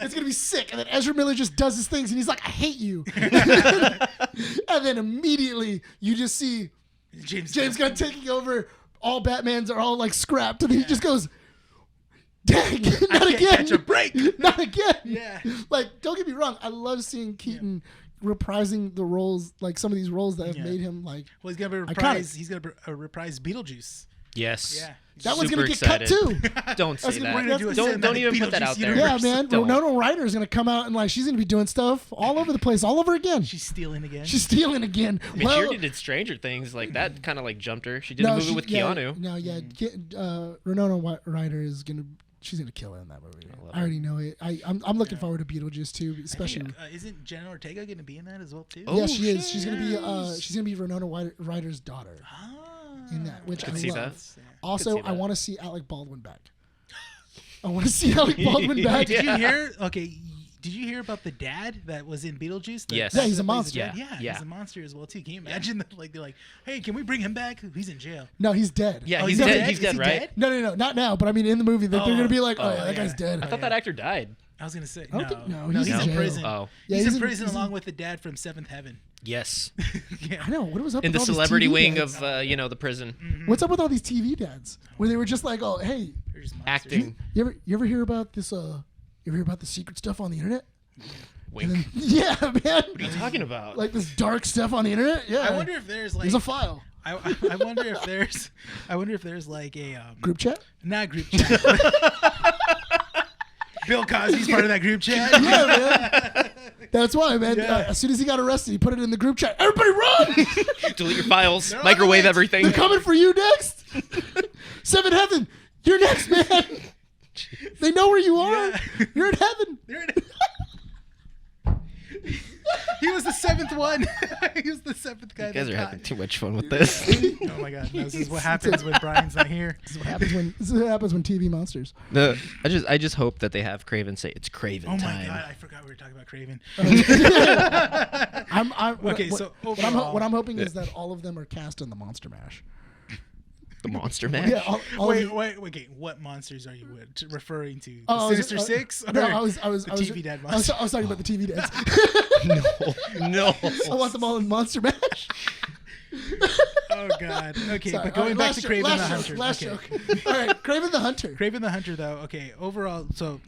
It's gonna be sick. And then Ezra Miller just does his things and he's like, I hate you. And then immediately you just see James Gunn taking over. All Batmans are all like scrapped, and then he just goes, dang, not can't again. catch a break. Not again. Yeah. Like, don't get me wrong. I love seeing Keaton reprising the roles, like some of these roles that have made him like. Well, he's gonna Iconic. reprise Beetlejuice. Yes. Yeah. That one's Super gonna get excited. cut too. Don't say That's gonna- we're that. gonna do a Don't cinematic even put that Beetlejuice out there. universe. Yeah, man. Don't. Winona Ryder is gonna come out and like she's gonna be doing stuff all over the place, all over again. She's stealing again. She's stealing again. I mean, she already did Stranger Things. Like that kind of like jumped her. She did a movie with Keanu. No, yeah. Winona Ryder is gonna. She's gonna kill it in that movie. I already know it. I'm looking forward to Beetlejuice too, especially. Isn't Jenna Ortega gonna be in that as well too? Oh, Yeah, she is. She's gonna be. yes. She's gonna be Winona Ryder's daughter in that, which I Could see love. that. Also, see I that. want to see Alec Baldwin back. I want to see Alec Baldwin back. Did you hear? Okay, did you hear about the dad that was in Beetlejuice? Yes. Yeah, he's a that plays the monster. dad? Yeah, Yeah, yeah. he's a monster as well too. Can you imagine that? Like they're like, hey, can we bring him back? He's in jail. No, he's dead. Yeah, Oh, he's he's dead. dead? He's Is dead, he right? dead? No, not now. But I mean, in the movie, they're gonna be like, oh, yeah, that yeah. guy's dead. I thought that actor died. I was gonna say I don't no. think- no, no, he's he's in in jail. prison. Oh. Yeah, he's he's in in- prison he's in- along with the dad from Seventh Heaven. Yes. Yeah. I know. What was up In with the all these celebrity TV wing dads? of the prison. What's up with all these TV dads? Where they were just like, oh, hey, They're just monsters. Acting. you ever hear about this? You ever hear about the secret stuff on the internet? Wink. And then, yeah, man. What are you talking about? Like this dark stuff on the internet? Yeah. I wonder if there's like There's a file. I wonder if there's like a Group chat? not group chat. Bill Cosby's part of that group chat. Yeah, man. That's why, man. Yeah. As soon as he got arrested, he put it in the group chat. Everybody run! Delete your files. They're on Microwave the way. everything. They're coming for you next. Seven Heaven, you're next, man. They know where you are. Yeah. You're in heaven. He was the seventh one. He was the seventh guy. You guys that are got- having too much fun with this. Oh my god! No, this is what happens when Brian's not here. This is what happens when TV monsters. No, I just hope that they have Craven say it's Craven Oh my time. god! I forgot we were talking about Craven. Okay, so what I'm hoping is that all of them are cast in the Monster Mash. The Monster Mash. Yeah, all of Wait. What monsters are you referring to? Oh, The Sinister Six? No, Or I was the TV Dad I was monster. talking about the TV dads. No. I want them all in Monster Mash. Oh god. Okay, Sorry, but going all right, back last to joke, Craven the last Hunter. joke, last Okay. joke. All right, Craven the Hunter. Craven the Hunter, though. Okay, overall, so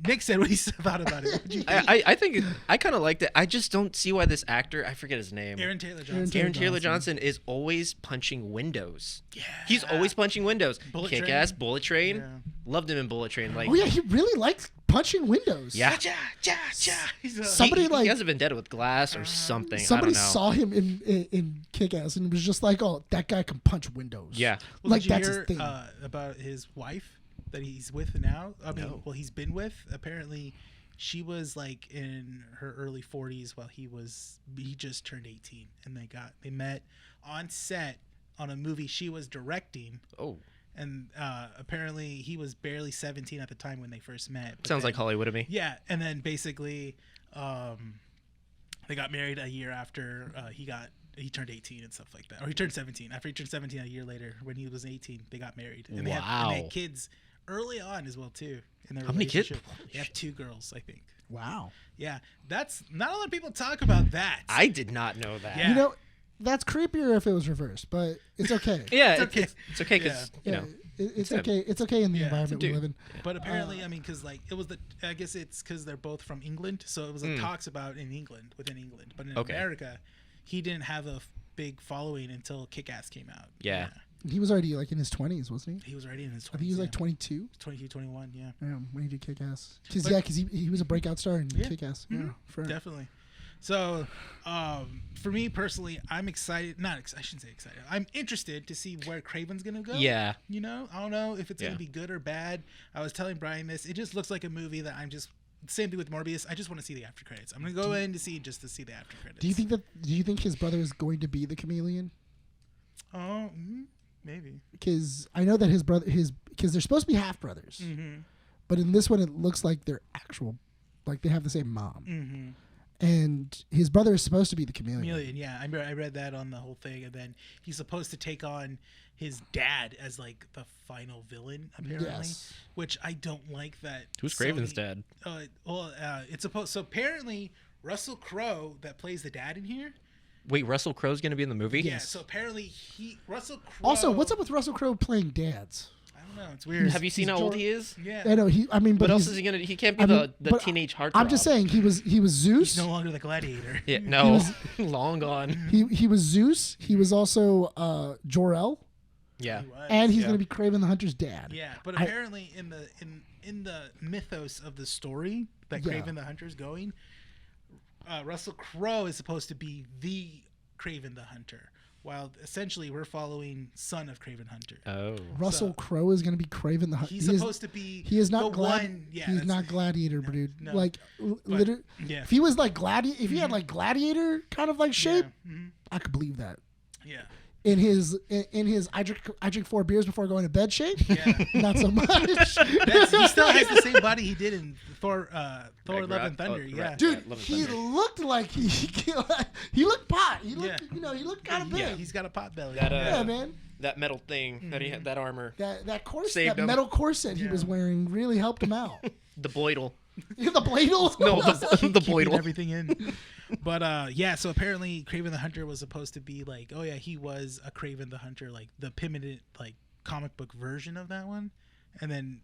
Nick said what he thought about it. What'd you think? I think I kind of liked it. I just don't see why this actor, I forget his name. Aaron Taylor Aaron Johnson. Aaron Taylor Johnson is always punching windows. Yeah. He's always punching windows. Bullet Kick Train? ass, Bullet Train. Yeah. Loved him in Bullet Train. Like, Oh yeah, he really likes punching windows. Yeah. Cha, cha, cha. He's a- Somebody he like- has a vendetta with glass or something. Somebody I don't know. saw him in Kick-Ass and was just like, "Oh, that guy can punch windows." Yeah. Well, like did you that's hear, his thing. about his wife that he's with now? I mean, No. well, he's been with. Apparently, she was like in her early 40s while he just turned 18, and they met on set on a movie she was directing. Oh, And apparently he was barely 17 at the time when they first met. But sounds then- like Hollywood to me. Yeah, and then basically they got married a year after he turned 18 and stuff like that. Or he turned 17. After he turned 17 a year later, when he was 18, they got married. And they Wow. had kids early on as well too in their How many kids? relationship. Holy They have shit. 2 girls, I think. Wow. Yeah, that's not a lot of people talk about that. I did not know that. Yeah. You know, that's creepier if it was reversed, but it's okay. Yeah, It's it's okay. okay. It's okay because Yeah, you know. it's good. okay. It's okay in the Yeah, environment we dude. live in. But apparently, I mean, because like it was I guess it's because they're both from England, so it was talks about within England. But in Okay. America, he didn't have a big following until Kick-Ass came out. Yeah. He was already like in his 20s, wasn't he? He was already in his 20s. I think he was like 22. 22, 21, yeah. When he did Kick-Ass. But- Because he was a breakout star in Yeah. Kick-Ass. Mhm. Yeah, for Definitely. So, for me personally, I'm excited. I shouldn't say excited. I'm interested to see where Craven's gonna go. Yeah. You know, I don't know if it's Yeah. gonna be good or bad. I was telling Brian this. It just looks like a movie that I'm just. Same thing with Morbius. I just want to see the after credits. I'm gonna go in to see just to see the after credits. Do you think his brother is going to be the chameleon? Oh, maybe. Because I know that because they're supposed to be half brothers, Mm-hmm. but in this one it looks like they're actual, like they have the same mom, Mm-hmm. and his brother is supposed to be the chameleon. Chameleon, yeah. I read that on the whole thing, and then he's supposed to take on his dad as like the final villain, apparently. Yes. Which I don't like that. Who's Craven's Sony- dad? It's supposed. So apparently, Russell Crowe that plays the dad in here. Wait, Russell Crowe's gonna be in the movie? Yeah. Yes. So apparently, Russell Crowe. Also, what's up with Russell Crowe playing dads? I don't know. It's weird. Have you seen He's how old Jor- he is? Yeah. I know but What else he's- is he gonna? He can't be I mean, the but teenage heartthrob. I'm just saying he was Zeus. He's no longer the gladiator. Yeah, no, long gone. He was Zeus. He was also Jor-El, Yeah. He was. and he's Yeah. going to be Craven the Hunter's dad. Yeah, but apparently in the mythos of the story that Yeah. Craven the Hunter's going, Russell Crowe is supposed to be the Craven the Hunter, while essentially we're following son of Craven Hunter. Oh. Russell So- Crowe is going to be Craven the Hunter. He's supposed to be. He is not the glad. one. Yeah, he's that's- not Gladiator, dude. no. Like, literally, Yeah. if he was like if he had like Gladiator kind of like shape, Yeah. Mhm. I could believe that. Yeah. In his I drink 4 beers before going to bed shape, Yeah. not so much. He still has the same body he did in Thor Love Ragnarok? and Thunder. Oh, Yeah. right. Dude, Yeah, Love and he Thunder. looked like he looked pot. He looked, Yeah. he looked kind of big. Yeah, he's got a pot belly. That, Yeah, man. That metal thing that he had, that armor, That corset, Saved that him. metal corset he Yeah. was wearing really helped him out. the Boidle. The bladle. No, the Keeping Boidle. everything in. But yeah, so apparently Craven the Hunter was supposed to be like, oh yeah, he was a Craven the Hunter, like the pimited like comic book version of that one. And then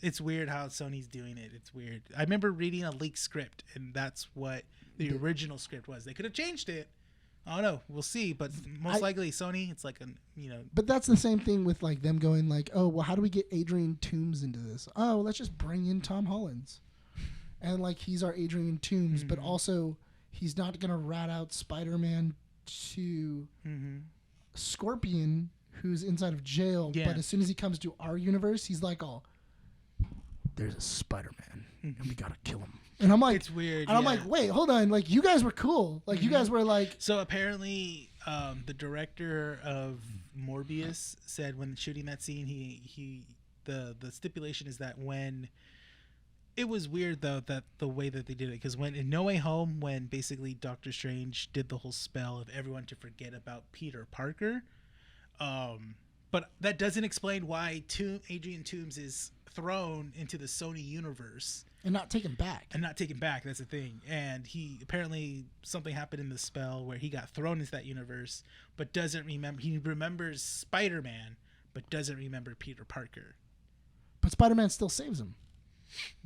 it's weird how Sony's doing it. It's weird. I remember reading a leaked script, and that's what the original script was. They could have changed it. I don't know. We'll see. But most likely Sony, it's like But that's the same thing with like them going like, oh well, how do we get Adrian Toomes into this? Oh, let's just bring in Tom Holland. and like he's our Adrian Toomes, but also he's not gonna rat out Spider-Man to Scorpion, who's inside of jail. Yeah. But as soon as he comes to our universe, he's like, "Oh, there's a Spider-Man, and we gotta kill him." And I'm like, It's weird. And I'm like, wait, hold on. Like, you guys were cool. Like, you guys were like. So apparently, the director of Morbius said when shooting that scene, the stipulation is that when it was weird though that the way that they did it, because when in No Way Home, when basically Doctor Strange did the whole spell of everyone to forget about Peter Parker, but that doesn't explain why Adrian Toomes is thrown into the Sony universe. And not taken back. That's the thing. And he apparently something happened in the spell where he got thrown into that universe, but doesn't remember. He remembers Spider-Man, but doesn't remember Peter Parker. But Spider-Man still saves him.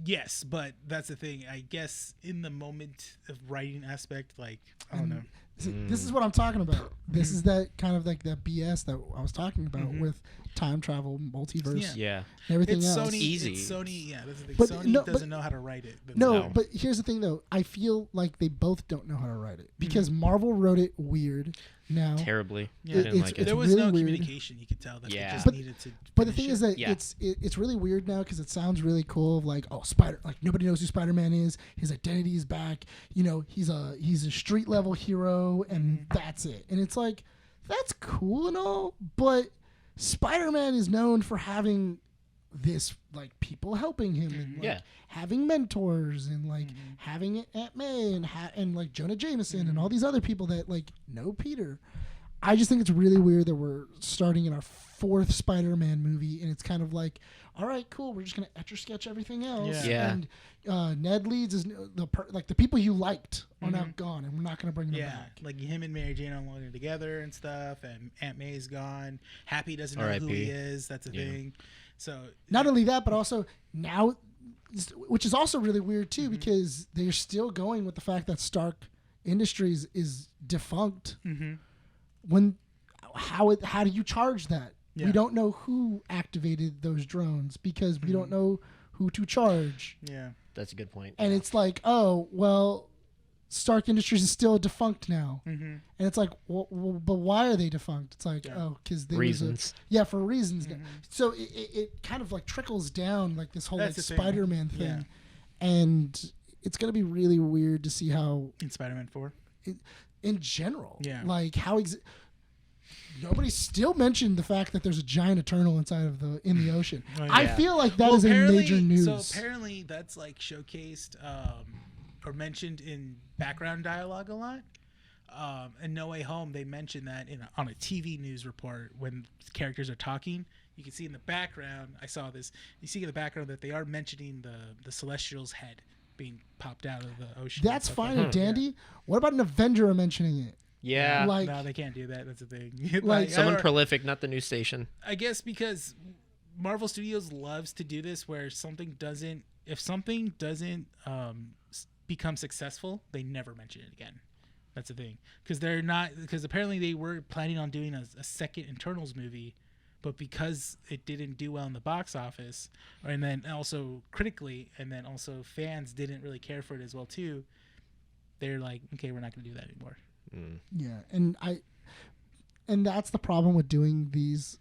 Yes, but that's the thing. I guess in the moment of writing aspect, like I don't know. This is what I'm talking about. This is that kind of like that BS that I was talking about with time travel, multiverse, Yeah. and everything It's else. Sony. Easy. It's Sony. Yeah, that's the thing. But Sony doesn't know how to write it. No, but here's the thing, though. I feel like they both don't know how to write it because Marvel wrote it weird. Now, Terribly. Yeah. I didn't like it. there was really no weird. communication. You could tell that they Yeah. just But- needed to. but the finish thing it. is that Yeah. it's really weird now because it sounds really cool. Of like, oh, like nobody knows who Spider-Man is. His identity is back. You know, he's a street level hero, and that's it. And it's like, that's cool and all, but Spider-Man is known for having this like people helping him and like having mentors and like having Aunt May and like Jonah Jameson and all these other people that like know Peter. I just think it's really weird that we're starting in our fourth Spider-Man movie and it's kind of like, all right, cool, we're just gonna etch or sketch everything else. Yeah. And Ned Leeds is the people you liked are now gone and we're not gonna bring them back. like him and Mary Jane are no longer together and stuff, and Aunt May's gone. Happy doesn't know who R.I.P. he is. That's a thing. So Not only that, but also now, which is also really weird too, because they're still going with the fact that Stark Industries is defunct. When how do you charge that? Yeah. We don't know who activated those drones because we don't know who to charge. yeah, That's a good point. And it's like, oh well, Stark Industries is still defunct now, and it's like, well, but why are they defunct? It's like, oh, because they Reasons. for reasons. So it kind of like trickles down like this whole That's like the thing. Spider-Man thing, Yeah. and it's gonna be really weird to see how in Spider-Man 4. in general, Yeah. like how nobody still mentioned the fact that there's a giant Eternal inside of in the ocean. Oh, I yeah. feel like that is a major news. So apparently that's like showcased or mentioned in background dialogue a lot. In No Way Home, they mentioned that on a TV news report when characters are talking. You can see in the background. I saw this. You see in the background that they are mentioning the Celestial's head being popped out of the ocean. That's and stuff fine like and that. dandy. What about an Avenger mentioning it? Yeah. Like, No, they can't do that. That's the thing. Like, Someone or- prolific, not the news station. I guess because Marvel Studios loves to do this, where if something doesn't become successful, they never mention it again. That's the thing, because apparently they were planning on doing a second Eternals movie, but because it didn't do well in the box office, and then also critically, and then also fans didn't really care for it as well too, they're like, okay, we're not going to do that anymore. yeah, and that's the problem with doing these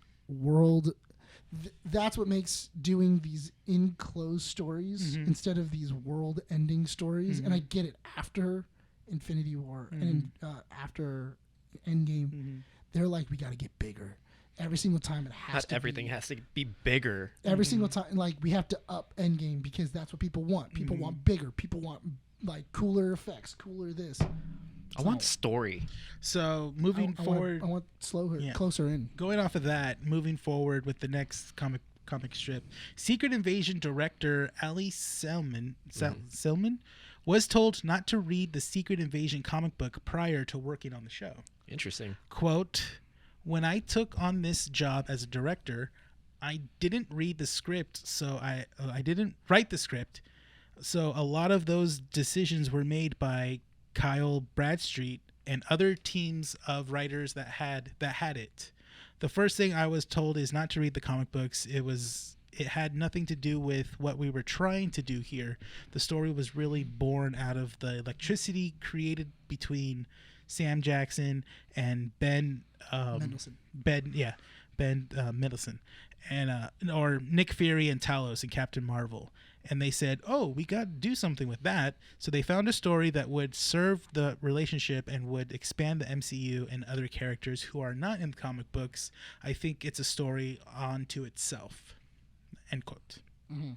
that's what makes doing these enclosed stories instead of these world-ending stories. And I get it after Infinity War and after Endgame, they're like, we got to get bigger. Every single time it has Not to everything be. has to be bigger. Every single time, like, we have to up Endgame because that's what people want. People want bigger. People want like cooler effects, cooler this. I want story. So moving forward, I want slower, Yeah. closer in. going off of that, moving forward with the next comic strip, Secret Invasion director Ali Selman was told not to read the Secret Invasion comic book prior to working on the show. Interesting. Quote, "When I took on this job as a director, I didn't read the script, so I didn't write the script. So a lot of those decisions were made by Kyle Bradstreet and other teams of writers that had it. The first thing I was told is not to read the comic books. It was it had nothing to do with what we were trying to do here. The story was really born out of the electricity created between Sam Jackson and Ben Mendelsohn. Ben Mendelsohn, and or Nick Fury and Talos and Captain Marvel. And they said, oh, we got to do something with that. So they found a story that would serve the relationship and would expand the MCU and other characters who are not in the comic books. I think it's a story onto itself. End quote. Mm-hmm.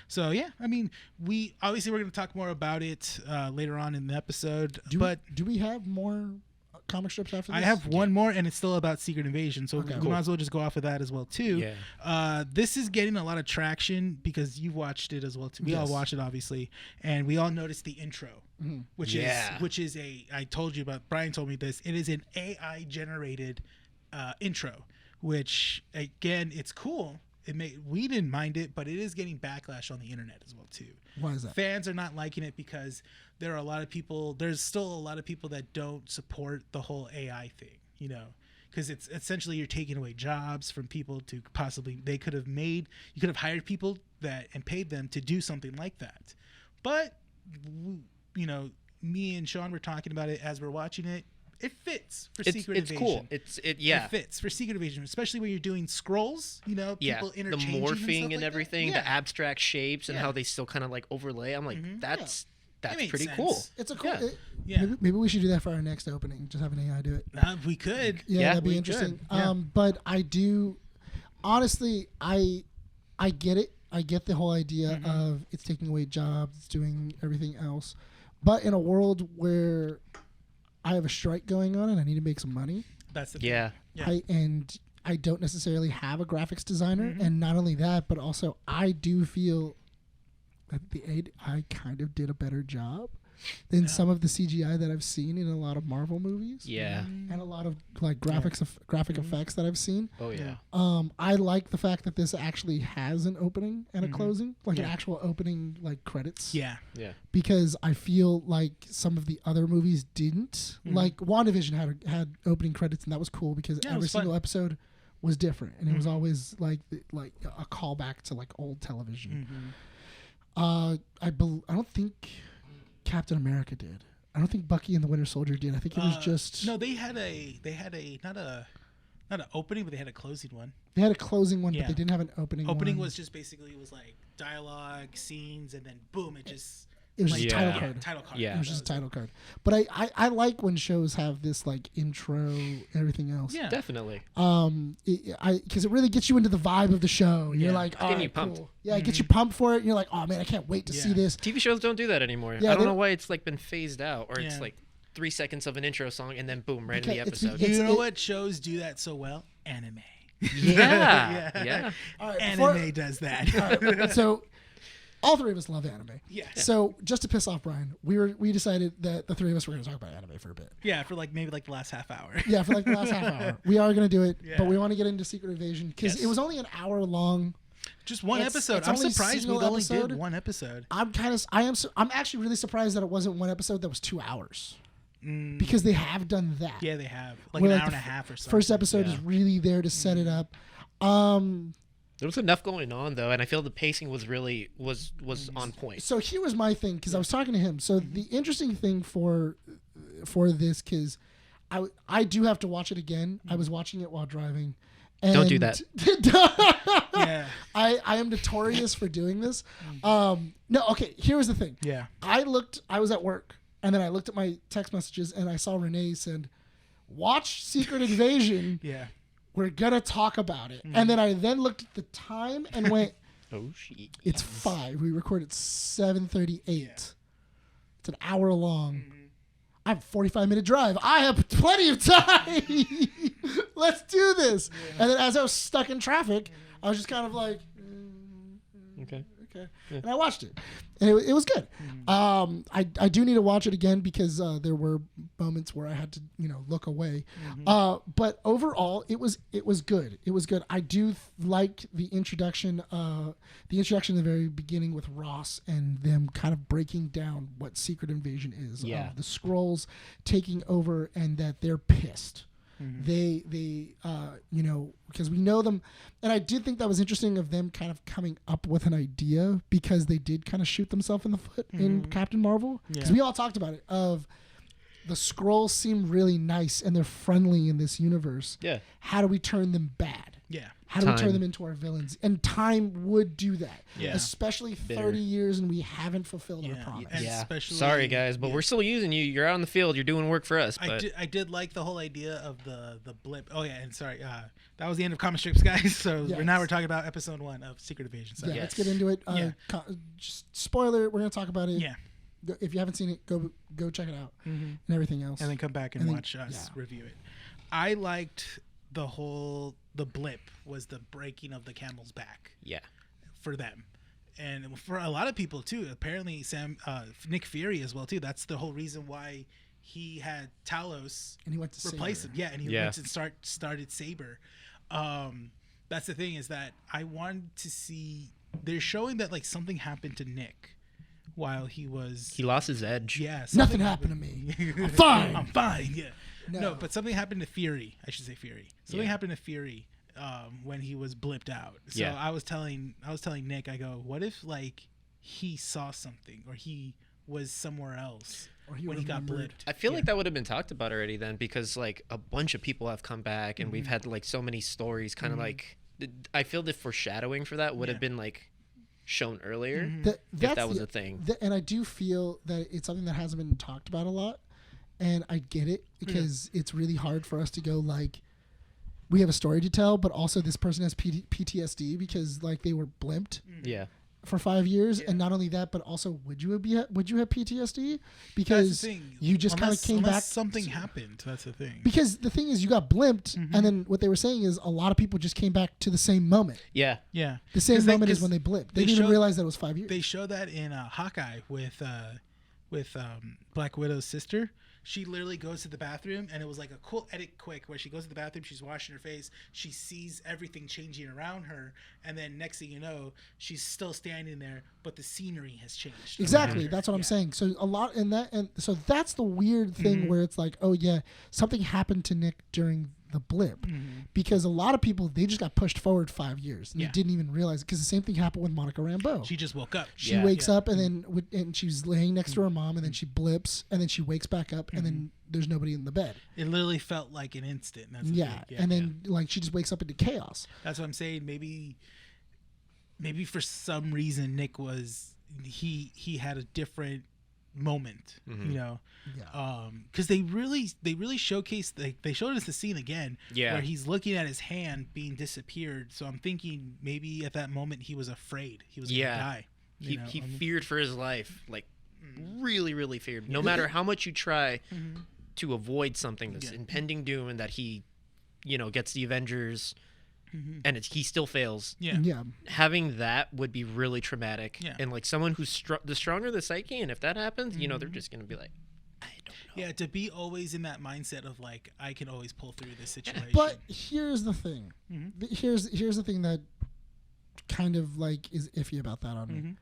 So, yeah, I mean, we're going to talk more about it later on in the episode. Do we have more comic strips after this? I have one more, and it's still about Secret Invasion, so Okay, we cool. might as well just go off of that as well too. Yeah. This is getting a lot of traction because you've watched it as well too. We all Yes. watched it obviously, and we all noticed the intro, Mm-hmm. which is a. I told you about. Brian told me this. It is an AI generated intro, which again, it's cool. We didn't mind it, but it is getting backlash on the internet as well too. Why is that? Fans are not liking it because there are a lot of people. There's still a lot of people that don't support the whole AI thing, because it's essentially you're taking away jobs from people to possibly you could have hired people and paid them to do something like that. But me and Sean were talking about it as we're watching it. It fits for Secret It's Invasion. cool. It fits for Secret Invasion, especially when you're doing scrolls. People The interchanging morphing and, and everything, the abstract shapes, and how they still kind of like overlay. I'm like, that's makes pretty sense. cool. It's a cool. Yeah. Maybe we should do that for our next opening. Just have an AI do it. We could. Yeah, that'd be we interesting. could. Yeah. But I do, honestly, I get it. I get the whole idea of it's taking away jobs, it's doing everything else. But in a world where I have a strike going on and I need to make some money, That's the Yeah. thing. I don't necessarily have a graphics designer, and not only that, but also I do feel that the AI kind of did a better job than some of the CGI that I've seen in a lot of Marvel movies. Yeah. And a lot of like graphic effects that I've seen. Oh yeah. I like the fact that this actually has an opening and a closing, like an Yeah. actual opening, like credits. Yeah. Yeah. Because I feel like some of the other movies didn't. Like WandaVision had opening credits, and that was cool because Yeah, it every was fun. single episode was different, and it was always like a callback to like old television. I don't think Captain America did. I don't think Bucky and the Winter Soldier did. I think it was just No, they had not an opening, but they had a closing one. they had a closing one, Yeah. but they didn't have an opening. Opening one. was just basically like dialogue, scenes, and then boom, it just It was like, just a title Yeah. card. Title card. Yeah. It was just a title card. But I like when shows have this like intro and everything else. Yeah. Definitely. Because it really gets you into the vibe of the show. You're Yeah. like, all Getting right, you pumped. cool. Yeah, it gets you pumped for it. And you're like, oh man, I can't wait to see Yeah. this. TV shows don't do that anymore. Yeah, I don't they- know why it's like been phased out, or it's Yeah. like 3 seconds of an intro song and then boom, right in the Because it's- episode. it's- You know it- what shows do that so well? Anime. Yeah. Yeah. All right, Anime does that. So all three of us love anime. Yeah. So just to piss off Brian, we decided that the three of us were going to talk about anime for a bit. Yeah, for like maybe like the last half hour. Yeah, for like the last half hour. We are going to do it, Yeah. but we want to get into Secret Invasion because Yes. it was only an hour long. Just one It's- episode. it's I'm only surprised we single only episode. did one episode. I'm actually really surprised that it wasn't one episode that was 2 hours. Because they have done that. Yeah, they have like Where, an like, hour and the a half or something. First episode Yeah. is really there to set it up. There was enough going on though, and I feel the pacing was really was on point. So here was my thing because I was talking to him. So the interesting thing for this, because I do have to watch it again. I was watching it while driving. And Don't do that. Yeah. I am notorious for doing this. No, okay. Here was the thing. Yeah. I was at work, and then I looked at my text messages, and I saw Rene said, "Watch Secret Invasion. Yeah. We're gonna talk about it." And then I looked at the time and went, Oh shit. "It's 5. We recorded 7:38. It's an hour long. I have a 45-minute drive. I have plenty of time. Let's do this." And then as I was stuck in traffic, I was just kind of like, Okay. okay. And I watched it. And it was good. I do need to watch it again because there were moments where I had to, look away. But overall, it was good. It was good. I do like the introduction in the very beginning with Ross and them kind of breaking down what Secret Invasion is. Yeah. The Skrulls taking over and that they're pissed. They you know, because we know them, and I did think that was interesting of them kind of coming up with an idea, because they did kind of shoot themselves in the foot in Captain Marvel, because we all talked about it of the Skrulls seem really nice and they're friendly in this universe. Yeah. How do we turn them bad? Yeah. How do we turn them into our villains? And time would do that. Yeah. Especially 30 years and we haven't fulfilled our promise. And Yeah. especially- Sorry, guys, but we're still using you. You're out on the field. You're doing work for us. But I did like the whole idea of the blip. Oh yeah, and sorry, that was the end of comic strips, guys. So Yes. now we're talking about episode 1 of Secret Invasion. So Yeah, Yes. let's get into it. Just spoiler, we're going to talk about it. yeah, If you haven't seen it, go check it out and everything else. and then come back and And then- watch us review it. I liked the blip was the breaking of the camel's back yeah. for them. And for a lot of people too, apparently Nick Fury as well too. That's the whole reason why he had Talos And he went to replace Saber. him. Yeah, and he Yeah. went and started Saber. That's the thing, is that I wanted to see. They're showing that like something happened to Nick while he was. He lost his edge. Yeah, Nothing happened to me. I'm fine. I'm fine. Yeah. No. No, but something happened to Fury. I should say Fury. Something Yeah. happened to Fury when he was blipped out. So Yeah. I was telling Nick, I go, what if like he saw something, or he was somewhere else Or he when he got remembered. blipped? I feel like that would have been talked about already then, because like a bunch of people have come back and we've had like so many stories kind of like, I feel the foreshadowing for that would have been like shown earlier if that was a thing. And I do feel that it's something that hasn't been talked about a lot. And I get it, because it's really hard for us to go like, we have a story to tell, but also this person has PTSD because like they were blimped Yeah. for 5 years, and not only that, but also would you have PTSD That's because the thing. you just kind of came unless back. something happened. That's the thing. Because the thing is, you got blimped, and then what they were saying is a lot of people just came back to the same moment. Yeah. Yeah. The same 'Cause they- moment is 'cause when they blipped. they They didn't even showed- realize that it was 5 years. They show that in Hawkeye with Black Widow's sister. She literally goes to the bathroom, and it was like a cool edit quick where she goes to the bathroom, she's washing her face, she sees everything changing around her, and then next thing you know, she's still standing there, but the scenery has changed. Exactly. That's what I'm saying. So a lot in that, and so that's the weird thing where it's like, oh yeah, something happened to Nick during the blip, because a lot of people, they just got pushed forward 5 years and Yeah. they didn't even realize it, because the same thing happened with Monica Rambeau. She just woke up. She Yeah. wakes up and then and she's laying next to her mom, and then she blips, and then she wakes back up, and then there's nobody in the bed. It literally felt like an instant. That's the Yeah, thing. and then like she just wakes up into chaos. That's what I'm saying. Maybe for some reason Nick was he had a different moment, you know. Yeah. Because they really showcased, they showed us the scene again where he's looking at his hand being disappeared. So I'm thinking maybe at that moment he was afraid he was gonna die. He you know? feared for his life, like really, really feared. No matter how much you try to avoid something, this impending doom, and that he, gets the Avengers, and he still fails. Yeah. Having that would be really traumatic. Yeah. And like someone who's the stronger the psyche, and if that happens, they're just gonna be like, I don't know. Yeah, to be always in that mindset of like I can always pull through this situation. But here's the thing. Here's the thing that kind of like is iffy about that on me.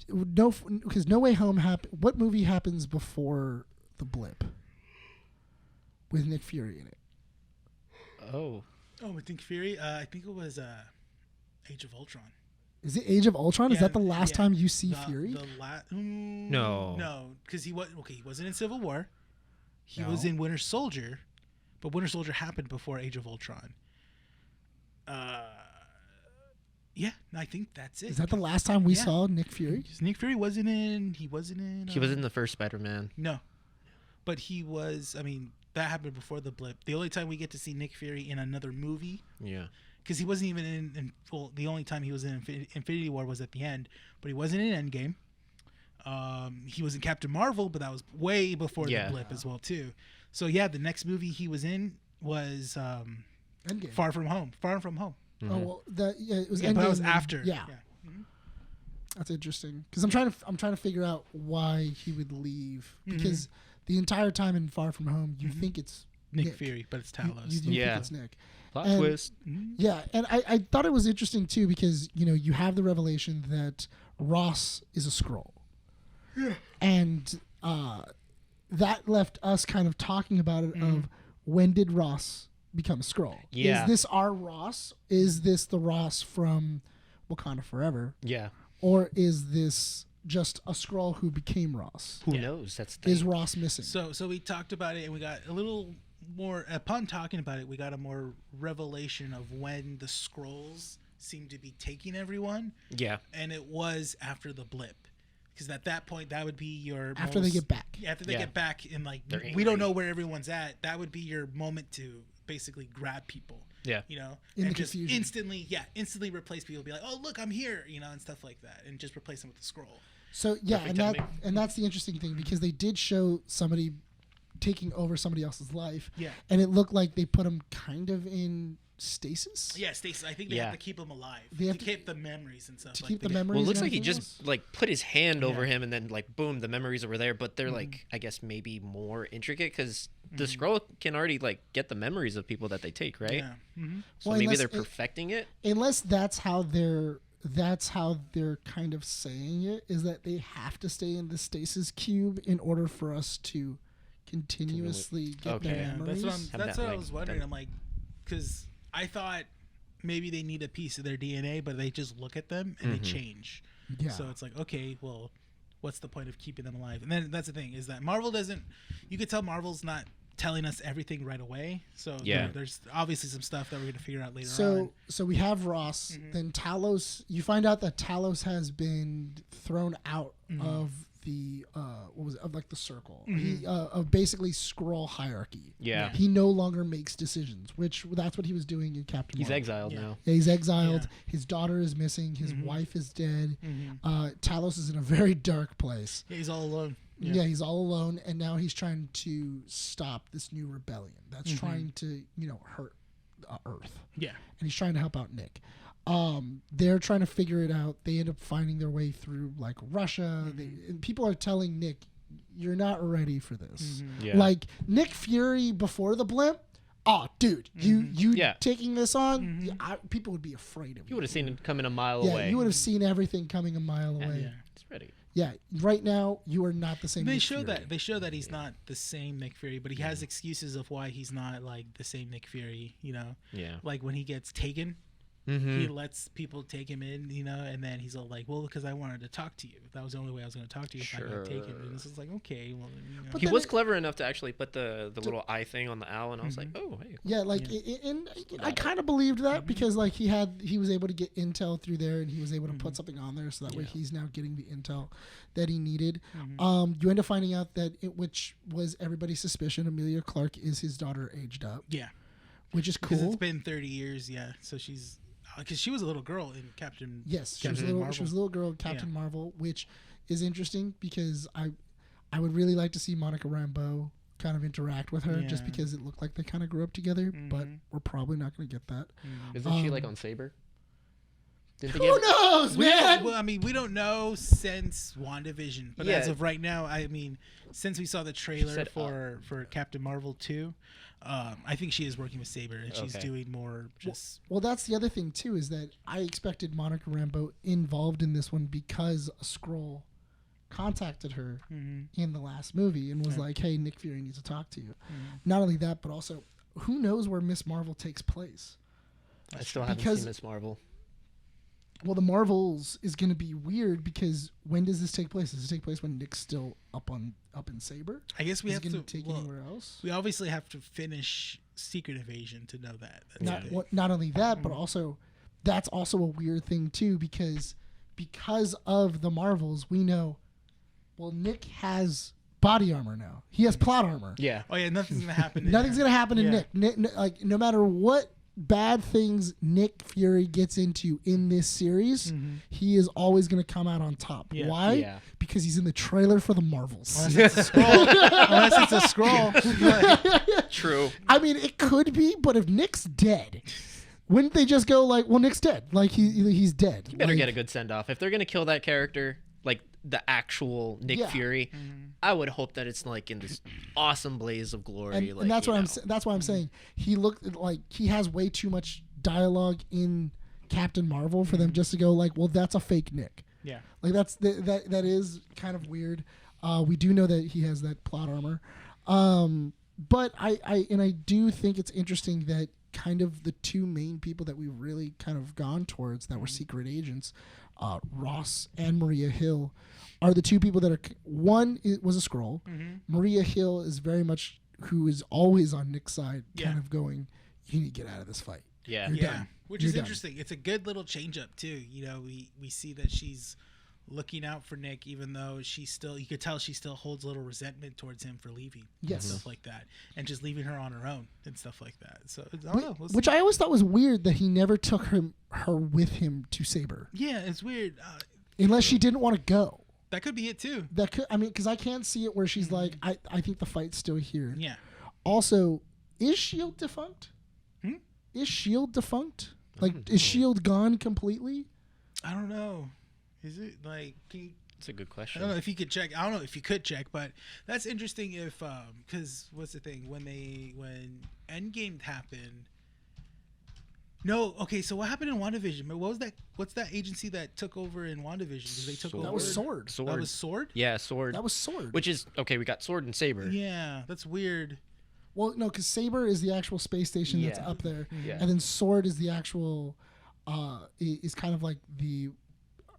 No, because No Way Home what movie happens before the blip with Nick Fury in it? Oh. With Nick Fury, I think it was Age of Ultron. Is it Age of Ultron? Is Yeah, that the last yeah. time you see Fury? No, because he wasn't in Civil War. He was in Winter Soldier, but Winter Soldier happened before Age of Ultron. Yeah, I think that's it. Is that the last time we saw Nick Fury? 'Cause Nick Fury wasn't in. He was in the first Spider-Man. No, but he was. I mean, that happened before the blip. The only time we get to see Nick Fury in another movie. Yeah. Because he wasn't even in well, the only time he was in Infinity War was at the end, but he wasn't in Endgame. He was in Captain Marvel, but that was way before the blip as well too. So yeah, the next movie he was in was Endgame. Far From Home. Oh well, it was. Yeah, Endgame, but that was after. Yeah, that's interesting. Because I'm trying to figure out why he would leave. Because the entire time in Far From Home, you think it's Nick Fury, but it's Talos. You think it's Nick. Plot And- twist. Yeah, and I thought it was interesting too because you have the revelation that Ross is a Skrull, and that left us kind of talking about it of when did Ross become a Skrull? Yeah. Is this our Ross? Is this the Ross from Wakanda Forever? Yeah. Or is this just a Skrull who became Ross? Who knows? That's the Is Ross missing? So we talked about it, and we got a little more. Upon talking about it, we got a more revelation of when the Skrulls seemed to be taking everyone. Yeah. And it was after the blip, because at that point that would be your After they get back. After they get back, and like They're we don't angry. know where everyone's at. That would be your moment to basically grab people. Yeah. You know, In and the just confusion. instantly replace people. Be like, oh look, I'm here, you know, and stuff like that, and just replace them with the Skrull. So yeah, Perfect and timing. that's the interesting thing, because they did show somebody taking over somebody else's life. Yeah. And it looked like they put him kind of in stasis. Yeah, Stacey. I think they have to keep them alive They have to to- keep the memories and stuff. To like keep the they- memories. Well, it looks and like he everything just else. like put his hand over Yeah. him, and then like boom, the memories were there. But they're like, I guess maybe more intricate because the Skrull can already like get the memories of people that they take, right? Yeah. Mm-hmm. So Well, maybe unless they're it- perfecting it. Unless that's how they're kind of saying it, is that they have to stay in the stasis cube in order for us to continuously get Okay. their Yeah, memories. that's Have what that, I like, was wondering. that- I'm like, because I thought maybe they need a piece of their DNA, but they just look at them and they change. Yeah. So it's like, okay, well, what's the point of keeping them alive? And then that's the thing, is that Marvel doesn't. You could tell Marvel's not telling us everything right away. So Yeah. there's obviously some stuff that we're gonna figure out later on. So we have Ross. Then Talos. You find out that Talos has been thrown out of the of like the circle. He of basically Skrull hierarchy. Yeah. He no longer makes decisions, which that's what he was doing in Captain He's Marvel. exiled Yeah. now. Yeah, he's exiled. Yeah. His daughter is missing. His wife is dead. Mm-hmm. Talos is in a very dark place. Yeah, he's all alone. Yeah. He's all alone, and now he's trying to stop this new rebellion that's trying to, hurt Earth. Yeah. And he's trying to help out Nick. They're trying to figure it out. They end up finding their way through like Russia. And people are telling Nick, "You're not ready for this." Yeah. Like Nick Fury before the blimp. Oh, dude, you Yeah. taking this on? Yeah, people would be afraid of You would have seen him coming a mile Yeah, away. you would have seen everything coming a mile away. Yeah. He's ready. Yeah, right now you are not the same. They Nick show Fury. that he's not the same Nick Fury, but he has excuses of why he's not like the same Nick Fury. You know, Yeah. like when he gets taken, he lets people take him in. You know, and then he's all like, "Well, because I wanted to talk to you. That was the only way I was going to talk to you if I got taken." And this is like, okay, well, But He then was it- clever enough to actually put the little eye thing on the owl, and I was like, oh, hey. Yeah, like, and I kind of believed that because like he was able to get intel through there, and he was able to put something on there, so that way he's now getting the intel that he needed. You end up finding out that which was everybody's suspicion, Emilia Clarke is his daughter aged up, yeah, which is because cool. it's been 30 years. Yeah, so she's because she was a little girl in Captain. Yes, she Captain was a little. Marvel. She was a little girl, in Captain Marvel, which is interesting because I would really like to see Monica Rambeau kind of interact with her, just Yeah. because it looked like they kind of grew up together. But we're probably not going to get that. Isn't she like on Saber? Didn't they Who get- knows, man? Well, I mean, we don't know since WandaVision, but as Yeah. of right now, I mean, since we saw the trailer said, for Captain Marvel 2, I think she is working with Saber, and she's Okay. doing more just. Well, that's the other thing too, is that I expected Monica Rambeau involved in this one because a Skrull contacted her in the last movie and was like, "Hey, Nick Fury needs to talk to you." Not only that, but also, who knows where Miss Marvel takes place? I still haven't Because- seen Miss Marvel. Well, the Marvels is going to be weird because when does this take place? Does it take place when Nick's still up in Saber? I guess we Is have he to. gonna take Well, anywhere else? we obviously have to finish Secret Invasion to know that. That's the thing. Not only that, but also that's also a weird thing too because of the Marvels, we know. Well, Nick has body armor now. He has plot armor. Yeah. Oh yeah, nothing's gonna happen. to Nothing's him. gonna happen to Yeah. Nick. Like no matter what bad things Nick Fury gets into in this series, he is always gonna come out on top. Yeah. Why? Yeah. Because he's in the trailer for the Marvels. Unless it's a scroll. Unless it's a scroll. True. I mean, it could be, but if Nick's dead, wouldn't they just go like, "Well, Nick's dead. Like he's dead." You better Like, get a good send off. If they're gonna kill that character, like the actual Nick Yeah. Fury, I would hope that it's like in this awesome blaze of glory. and that's you what know. that's why I'm saying he looked like he has way too much dialogue in Captain Marvel for them just to go like, "Well, that's a fake Nick." Yeah. Like that is kind of weird. We do know that he has that plot armor. But I do think it's interesting that kind of the two main people that we've really kind of gone towards that were secret agents, Ross and Maria Hill, are the two people that are. One was a Skrull. Maria Hill is very much who is always on Nick's side, kind of going, you need to get out of this fight. Yeah. You're done. Which You're is done. interesting. It's a good little change up too. You know, we see that she's looking out for Nick, even though you could tell she still holds a little resentment towards him for leaving. Yes. And stuff like that. And just leaving her on her own and stuff like that. So, I don't know. We'll Which see. I always thought was weird that he never took her with him to Saber. Yeah, it's weird. Unless she didn't want to go. That could be it too. That could, I mean, because I can't see it where she's like, I think the fight's still here. Yeah. Also, is S.H.I.E.L.D. defunct? Is S.H.I.E.L.D. defunct? Like, is S.H.I.E.L.D. gone completely? I don't know. Is it like... That's a good I question. don't know if you could check. I don't know if you could check, but that's interesting. If because what's the thing when Endgame happened? No, okay. So what happened in WandaVision? What was that? What's that agency that took over in WandaVision? Because they took over. That was Sword. Sword. That was Sword. Yeah, Sword. That was Sword. Which is okay. We got Sword and Saber. Yeah, that's weird. Well, no, because Saber is the actual space station that's Yeah. up there, Yeah. and then Sword is the actual, is kind of like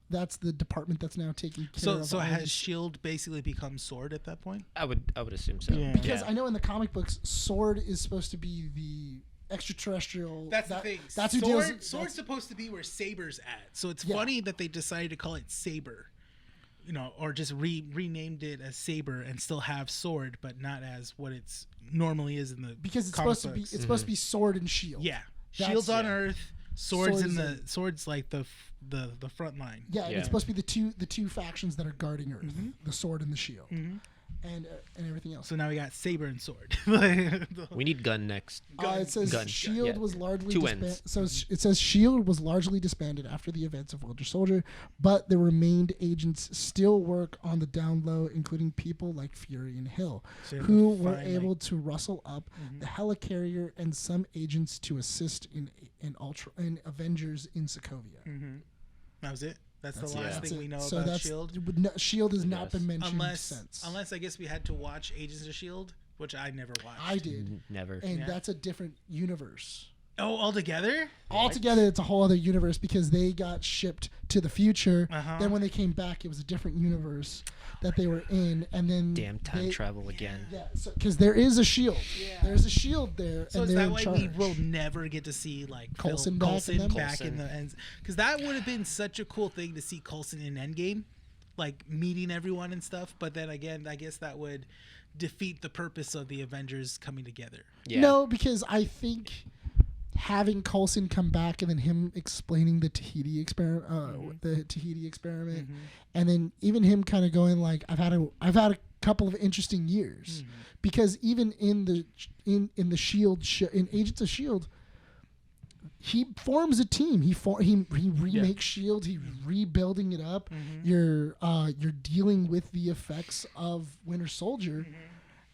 that's the department that's now taking care So of. so all has this- Shield basically become Sword at that point? I would assume so. Yeah. Because I know in the comic books, Sword is supposed to be the extraterrestrial. That's the thing. That's who Sword, deals. Sword's supposed to be where Saber's at. So it's Yeah. funny that they decided to call it Saber. You know, or just renamed it as Saber and still have Sword, but not as what it's normally is in the because it's comic supposed to be. books. It's supposed to be Sword and Shield. Yeah, That's- Shield's on yeah. Earth. Swords in Swords the Swords like the front line. Yeah, and Yeah. it's supposed to be the two factions that are guarding Earth, the Sword and the Shield, and everything else. So now we got Saber and Sword. We need gun next. It says Gun. Shield Yeah. was largely Two disbanded. ends. So it says Shield was largely disbanded after the events of Winter Soldier, but the remained agents still work on the down low, including people like Fury and Hill, So who were finally- able to rustle up the helicarrier and some agents to assist in Avengers in Sokovia. That was it. That's the That's last That's thing it. we know So about that's Shield. Shield has not guess. been mentioned Unless since. I guess we had to watch Agents of Shield, which I never watched. I did, Never. and Yeah. that's a different universe. Oh, all together? Altogether, it's a whole other universe because they got shipped to the future. Uh-huh. Then when they came back, it was a different universe that they were in, and then Damn time travel again. Yeah, because there is a shield. Yeah. There's a shield there, So and is they're that in why charge. we will never get to see like Coulson Phil back in Coulson them? back in Coulson. the ends? Because that would have been such a cool thing to see Coulson in Endgame, like meeting everyone and stuff. But then again, I guess that would defeat the purpose of the Avengers coming together. Yeah. No, because I think having Coulson come back and then him explaining the Tahiti experiment, and then even him kind of going like, I've had a couple of interesting years, because even in the Shield in Agents of Shield, he forms a team. He remakes Shield. He's rebuilding it up. You're dealing with the effects of Winter Soldier.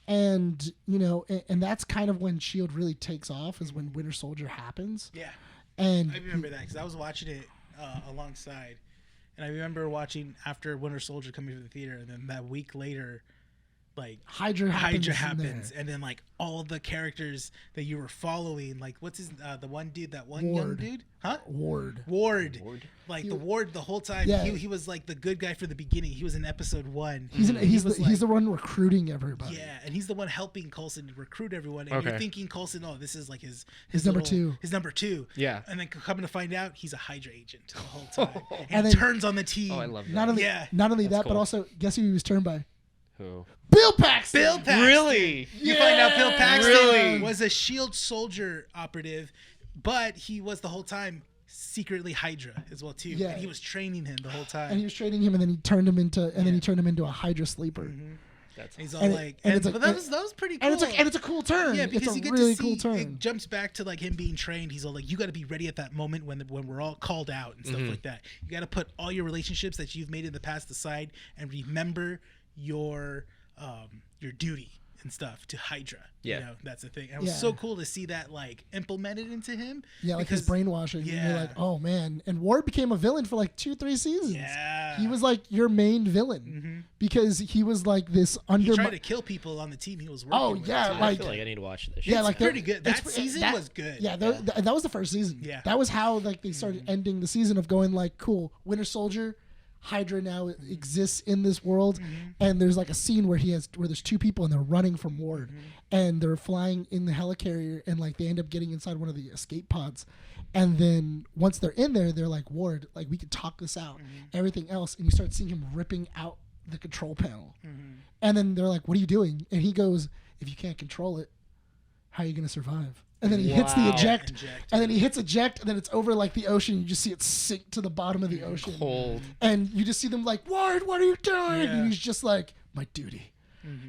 And and that's kind of when Shield really takes off, is when Winter Soldier happens. Yeah, And I remember that because I was watching it alongside, and I remember watching after Winter Soldier coming to the theater, and then that week later, like Hydra happens, in and then like all the characters that you were following, like what's his the one dude, that one young Ward. dude, huh? Ward. Ward. Like the Ward the whole time. Yeah. He was like the good guy for the beginning. He was in episode 1. He's was the one recruiting everybody. yeah, and he's the one helping Coulson recruit everyone. And you're Okay. thinking Coulson, oh, this is like his number little- two. His number 2. Yeah. And then coming to find out, he's a Hydra agent the whole time. And and then- he turns on the team. Oh, I love that. Not only Yeah. not only That's that, but cool. also guess who he was turned by? Who? Bill Paxton. Bill Paxton. Really? You find out Bill Paxton Really? was a Shield soldier operative, but he was the whole time secretly Hydra as well too. Yeah. And he was training him the whole time. And he was training him, and then he turned him into a Hydra sleeper. That's And he's all and it- like, and it's but like- that was pretty cool. And it's a cool turn. Yeah, because it's a you get really to see cool turn. it jumps back to like him being trained. He's all like, you got to be ready at that moment when we're all called out and stuff like that. You got to put all your relationships that you've made in the past aside and remember your duty and stuff to Hydra. Yeah. You know, that's the thing. And it was so cool to see that like implemented into him. Yeah, like his brainwashing. Yeah. And you're like, oh man. And Ward became a villain for like 2-3 seasons. Yeah. He was like your main villain because he was like this He tried to kill people on the team he was working with. yeah, too. I feel like I need to watch this. Yeah, It's like pretty good. That season was good. Yeah, that was the first season. Yeah. That was how like they started ending the season of going like, cool, Winter Soldier, Hydra now exists in this world, and there's like a scene where there's two people and they're running from Ward, and they're flying in the helicarrier, and like they end up getting inside one of the escape pods, and then once they're in there, they're like, Ward, like we could talk this out, everything else, and you start seeing him ripping out the control panel, and then they're like, what are you doing? And he goes, if you can't control it, how are you gonna survive? And then he hits the eject, and then he hits eject, and then it's over like the ocean. You just see it sink to the bottom of the ocean. Cold. And you just see them like, Ward, what are you doing? Yeah. And he's just like, my duty.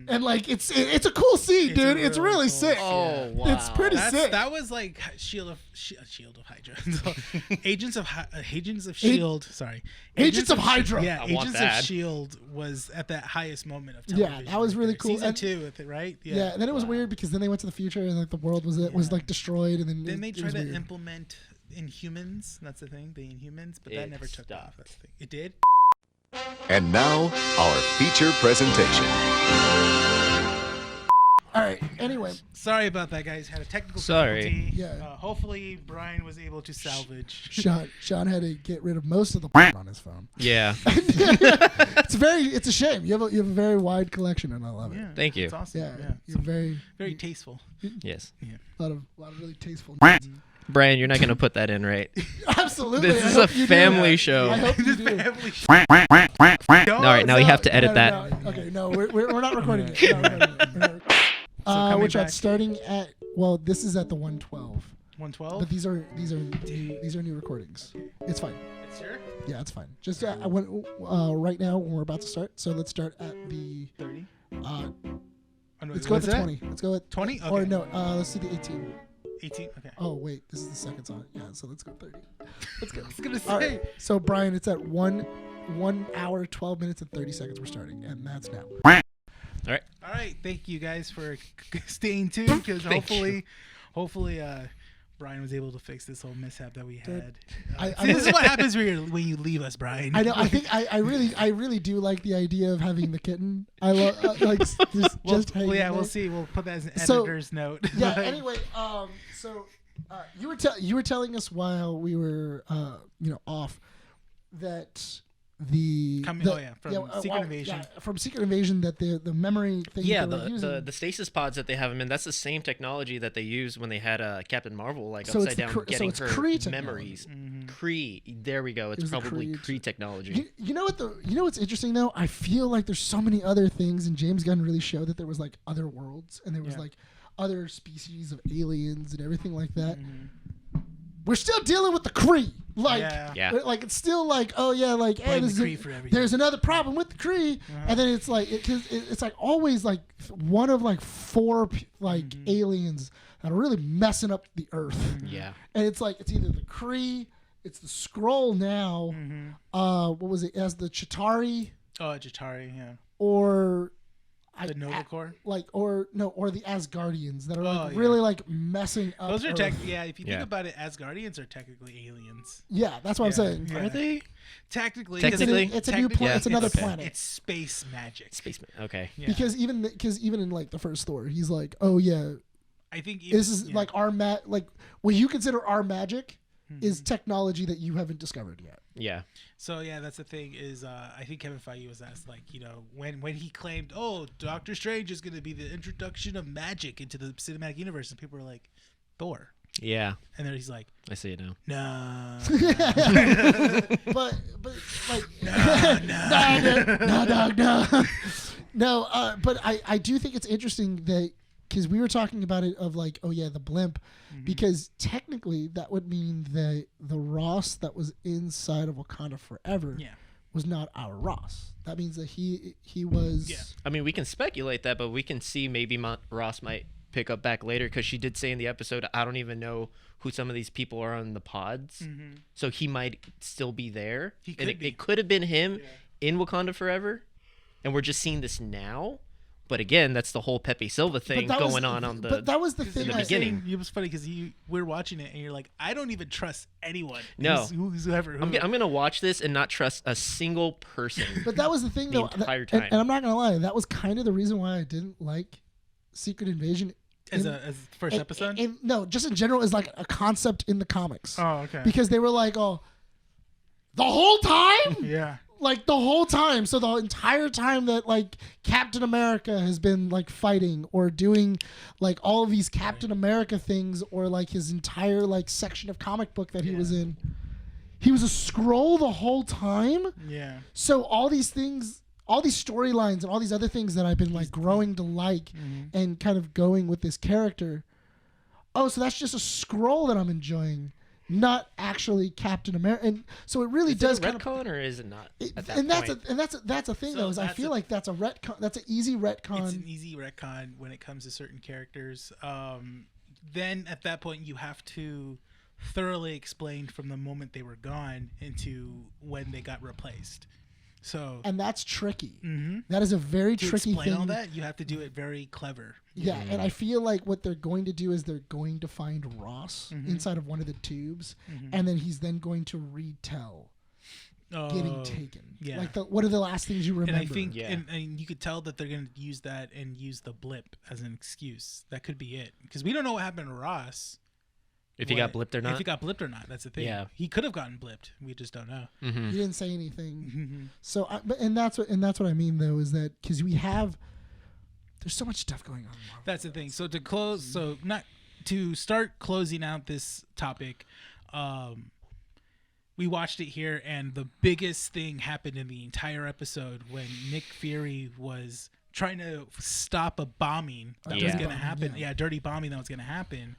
And like it's a cool scene, dude. It's really cool sick. Oh, wow. It's pretty sick. That was like Shield of Hydra. Agents of Shield. Sorry, Agents of Hydra. Yeah, I want Agents that. of Shield was at that highest moment of Yeah, television. that was really there. cool. Season And- 2 with it, right? Yeah, and then it was weird because then they went to the future and like the world was like destroyed, and then Then they it tried was to weird. implement Inhumans. That's the thing, the Inhumans, but that It never took stopped. off. That's the thing. It did. And now, our feature presentation. All right. Anyway, Sorry about that, guys. Had a technical Sorry. difficulty. Yeah. Hopefully, Bryan was able to salvage. Sean had to get rid of most of the on his phone. Yeah. It's a shame. You have a very wide collection, and I love it. Yeah, Thank you. It's awesome. Yeah, Yeah, you're very very tasteful. Yes. a lot of really tasteful. Brian, you're not going to put that in, right? Absolutely. This I is a hope you do. family show. I hope you This do. family sh- All right, now you have to edit that. No. Okay, no, we're not recording it. We're not recording it. We're not- coming which back- at starting at this is at the 112, 112. but these are new recordings. It's fine. It's sure. Yeah, it's fine. Just I went right now when we're about to start. So let's start at the 30. let's go with the 20. Let's go with 20. Okay. Or no, let's do the 18. 18. Okay. Oh wait, this is the second song. Yeah, so let's go 30. Let's go. I was gonna say. All right. So Brian, it's at 1 hour 12 minutes and 30 seconds. We're starting, and that's now. All right. All right. Thank you guys for staying tuned, because Thank you. hopefully, Bryan was able to fix this whole mishap that we had. I- This is what happens when you leave us, Bryan. I know. I think I really do like the idea of having the kitten. I love like just hanging yeah, there. we'll see. We'll put that as an So- editor's note. Yeah. Anyway, so you were telling us while we were off that from Secret Invasion. from Secret Invasion, that the memory thing. Yeah, they were using, the stasis pods that they have them in, that's the same technology that they used when they had Captain Marvel, like So it's upside the down, Kree- so getting it's her Kree technology. memories. Mm-hmm. Kree, there we go. It's was the probably Kree- Kree technology. You know what's interesting though? I feel like there's so many other things, and James Gunn really showed that there was like other worlds, and there was like other species of aliens and everything like that. We're still dealing with the Kree. Like, Yeah. like it's still like, oh yeah, like hey, Blame the this is Kree for everything. there's another problem with the Kree, and then it's like it's like always like one of like four aliens that are really messing up the Earth. Yeah. And it's like it's either the Kree, it's the Skrull now, what was it, as the Chitauri, Oh, Jatari. Yeah. or The Nova Corps. or the Asgardians that are like Oh, yeah. really like messing up. Those are Earth. if you Yeah. think about it, Asgardians are technically aliens. Yeah, that's what I'm saying. Yeah. Are they? Technically, Technically? It's a new technically, planet. It's another okay. planet. It's space magic. Spaceman. Okay. Yeah. Because even in like the first Thor, he's like, oh yeah, I think even, this is like our like what you consider our magic is technology that you haven't discovered yet. Yeah. So yeah, that's the thing is I think Kevin Feige was asked when he claimed, oh, Doctor Strange is going to be the introduction of magic into the cinematic universe, and people were like, Thor, Yeah. and then he's like, I see it now. no. but like no, but I do think it's interesting that because we were talking about it of like, oh yeah, the blimp, because technically that would mean that the Ross that was inside of Wakanda Forever was not our Ross. That means that he was. Yeah. I mean, we can speculate that, but we can see maybe Ross might pick up back later, because she did say in the episode, I don't even know who some of these people are on the pods. So he might still be there. He could be. It could have been him in Wakanda Forever, and we're just seeing this now. But again, that's the whole Pepe Silva thing that was- going on the. But that was the thing. the I- beginning. It was funny because we're watching it and you're like, I don't even trust anyone. No. Whoever. I'm gonna watch this and not trust a single person. But that was the thing, The though. entire time. And I'm not gonna lie, that was kind of the reason why I didn't like Secret Invasion. as first episode. No, just in general, is like a concept in the comics. Oh, okay. Because they were like, oh, the whole time. Yeah. Like the whole time, so the entire time that like Captain America has been like fighting or doing like all of these Captain America things, or like his entire like section of comic book that he was in, he was a Skrull the whole time. Yeah. So all these things, all these storylines and all these other things that I've been like growing to like and kind of going with this character. Oh, so that's just a Skrull that I'm enjoying, not actually Captain America. And so it really does Is it kind a of retcon or is it not? At that and point? that's a thing So though, is I that's feel a- like that's a retcon. That's an easy retcon. It's an easy retcon when it comes to certain characters. Then at that point, you have to thoroughly explain from the moment they were gone into when they got replaced. So And that's tricky. Mhm. That is a very to tricky explain thing. all that, you have to do it very clever. Yeah, and I feel like what they're going to do is they're going to find Ross inside of one of the tubes, and then he's then going to retell getting taken. yeah. Like what are the last things you remember? And I think, Yeah. and you could tell that they're going to use that and use the blip as an excuse. That could be it, because we don't know what happened to Ross. If he got blipped or If not. he got blipped or not, that's the thing. Yeah. He could have gotten blipped. We just don't know. he didn't say anything. Mm-hmm. So, and that's what I mean though, is that because there's so much stuff going on. in Marvel. That's the thing. So to close, so not to start closing out this topic, we watched it here, and the biggest thing happened in the entire episode when Nick Fury was trying to stop a bombing that was Yeah. going to happen. Yeah. Yeah, dirty bombing that was going to happen.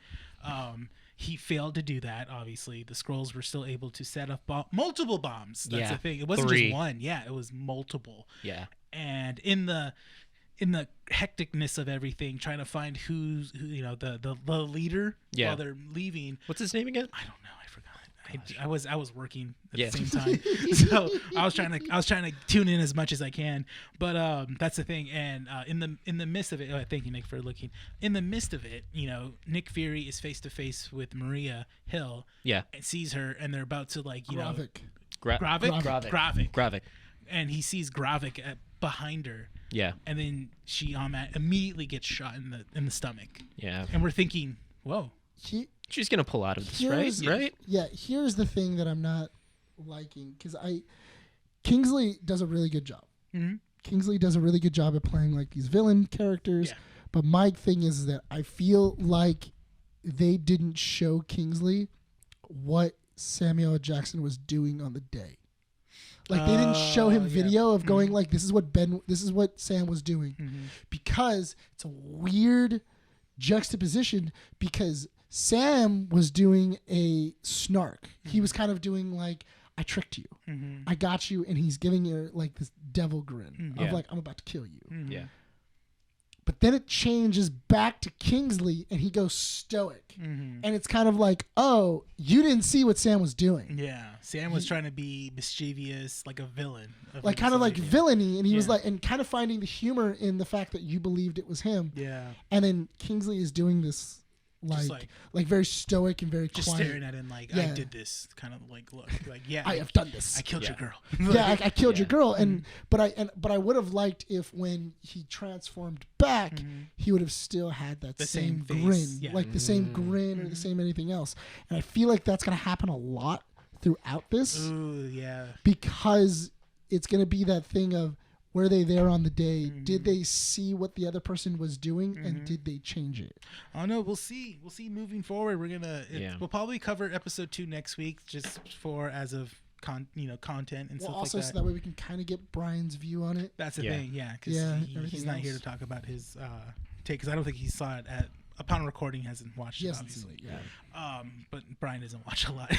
He failed to do that. Obviously, the Skrulls were still able to set up multiple bombs. That's Yeah. the thing. It wasn't 3. just one. Yeah, it was multiple. Yeah. And in the hecticness of everything, trying to find who's the leader Yeah. while they're leaving. What's his name again? I don't know. I forgot. I was working at Yeah. the same time, so I was trying to tune in as much as I can. But that's the thing. And in the midst of it, thank you, Nick, for looking. In the midst of it, Nick Fury is face to face with Maria Hill. Yeah. And sees her, and they're about to Gravik. Gravik. Gravik. And he sees Gravik behind her. Yeah. And then she immediately gets shot in the stomach. Yeah. And we're thinking, whoa. She's gonna pull out of this, right? Here's- Right? Yeah, here's the thing that I'm not liking, because Kingsley does a really good job. Mhm. Kingsley does a really good job at playing like these villain characters. Yeah. But my thing is that I feel like they didn't show Kingsley what Samuel L. Jackson was doing on the day. Like they didn't show him yeah. video of going like, this is what Sam was doing, because it's a weird juxtaposition, because Sam was doing a snark. He was kind of doing like, I tricked you. I got you. And he's giving her like this devil grin of Yeah. like, I'm about to kill you. Yeah. But then it changes back to Kingsley and he goes stoic. And it's kind of like, oh, you didn't see what Sam was doing. Yeah. Sam was trying to be mischievous, like a villain. Like kind of like villainy. And he was Yeah. like, and kind of finding the humor in the fact that you believed it was him. Yeah. And then Kingsley is doing this Just like very stoic and very Just quiet. staring at him like, Yeah. I did this. Kind of like, look. Like, yeah. I have done this. I killed your girl. Yeah, I killed your Yeah. girl, but I would have liked if when he transformed back, he would have still had that The same same face, grin, yeah. like the same grin or the same anything else. And I feel like that's gonna happen a lot throughout this, Ooh, yeah. because it's gonna be that thing of, were they there on the day? Did they see what the other person was doing, and did they change it? Oh no, we'll see. We'll see moving forward. We're gonna. Yeah. We'll probably cover episode 2 next week, just for as of content and Well, stuff also like so that. that way we can kind of get Brian's view on it. That's the Yeah. thing, yeah, because Yeah, he's everything not here to else. talk about his take. Because I don't think he saw it upon recording. Hasn't watched He it, hasn't seen obviously. it, yeah. But Brian doesn't watch a lot.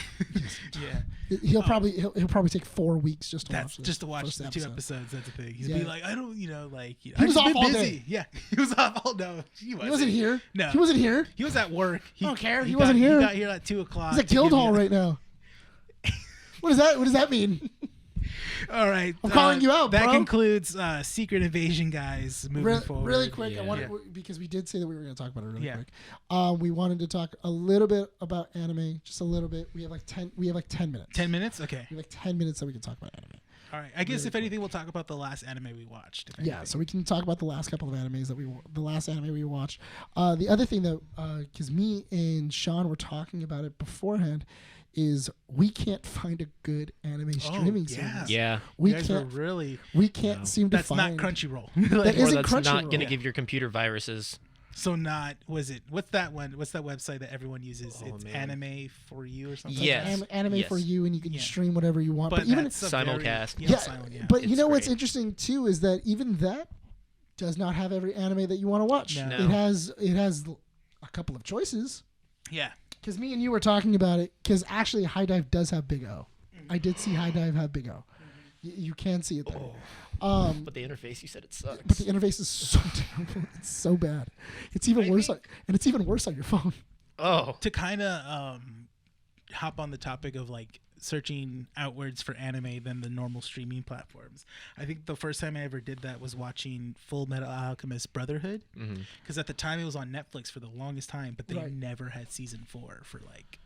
yeah, He'll probably take 4 weeks just to that's watch just to watch first the 2 episode. episodes. That's the thing. He's Yeah. be like, I don't, like He I've was just off been all busy. day. Yeah, he was off all. No, he He wasn't here. No, He wasn't here. He was at work. He I don't care. He got- wasn't here. He got here at 2 o'clock. He's at to give Guildhall me- right now. What does that mean? All right. I'm calling you out, That bro. concludes Secret Invasion, guys. Moving forward. Really quick, Yeah. I wanted, because we did say that we were going to talk about it really Yeah. quick. We wanted to talk a little bit about anime, just a little bit. We have like 10 minutes. 10 minutes? Okay. We have like 10 minutes that we can talk about anime. All right. I guess if anything, we'll talk about the last anime we watched. if Yeah, anything. so we can talk about the last couple of animes the last anime we watched. The other thing that, because me and Sean were talking about it beforehand, is we can't find a good anime streaming yeah. service. Yeah. We You guys were can't. really. We can't seem to That's find. not Crunchyroll. That Like, Or isn't that's not Crunchyroll. going to give your computer viruses. so not was it? What's that one? What's that website that everyone uses? Oh, it's man. Anime for You or something. Yes. Anime Yes. for you, and you can Yeah. stream whatever you want. But But even that's a very- Simulcast. yeah, but you It's know what's great. interesting too is that even that does not have every anime that you want to watch. No. No. It has a couple of choices. yeah. Because me and you were talking about it. Because actually, High Dive does have Big O. I did see High Dive have Big O. You can see it there. But the interface, you said it sucks. But the interface is so terrible. It's so bad. It's even worse. And it's even worse on your phone. Oh. To kind of hop on the topic of like searching outwards for anime than the normal streaming platforms. I think the first time I ever did that was watching Full Metal Alchemist Brotherhood, because at the time it was on Netflix for the longest time, but they Right. never had season 4 for like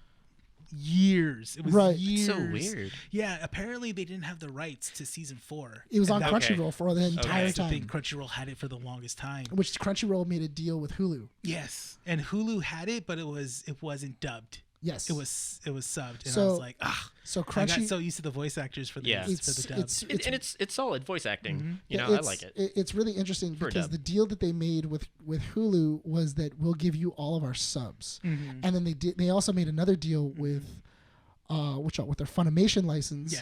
years. It was Right. years. So weird. Yeah, apparently they didn't have the rights to season 4. It was on And that- Crunchyroll for the entire that's the thing. time. Crunchyroll had it for the longest time. Which Crunchyroll made a deal with Hulu. Yes, and Hulu had it, but it wasn't dubbed. Yes. It was subbed, and I So- was like, ah. So I got Crunchy. so used to the voice actors for the Yeah. for the dub. And it's solid voice acting. You know, I it's- like it. It's really interesting For a because dub. the deal that they made with Hulu was that we'll give you all of our subs, Mm-hmm. and then they also made another deal with with their Funimation license Yeah.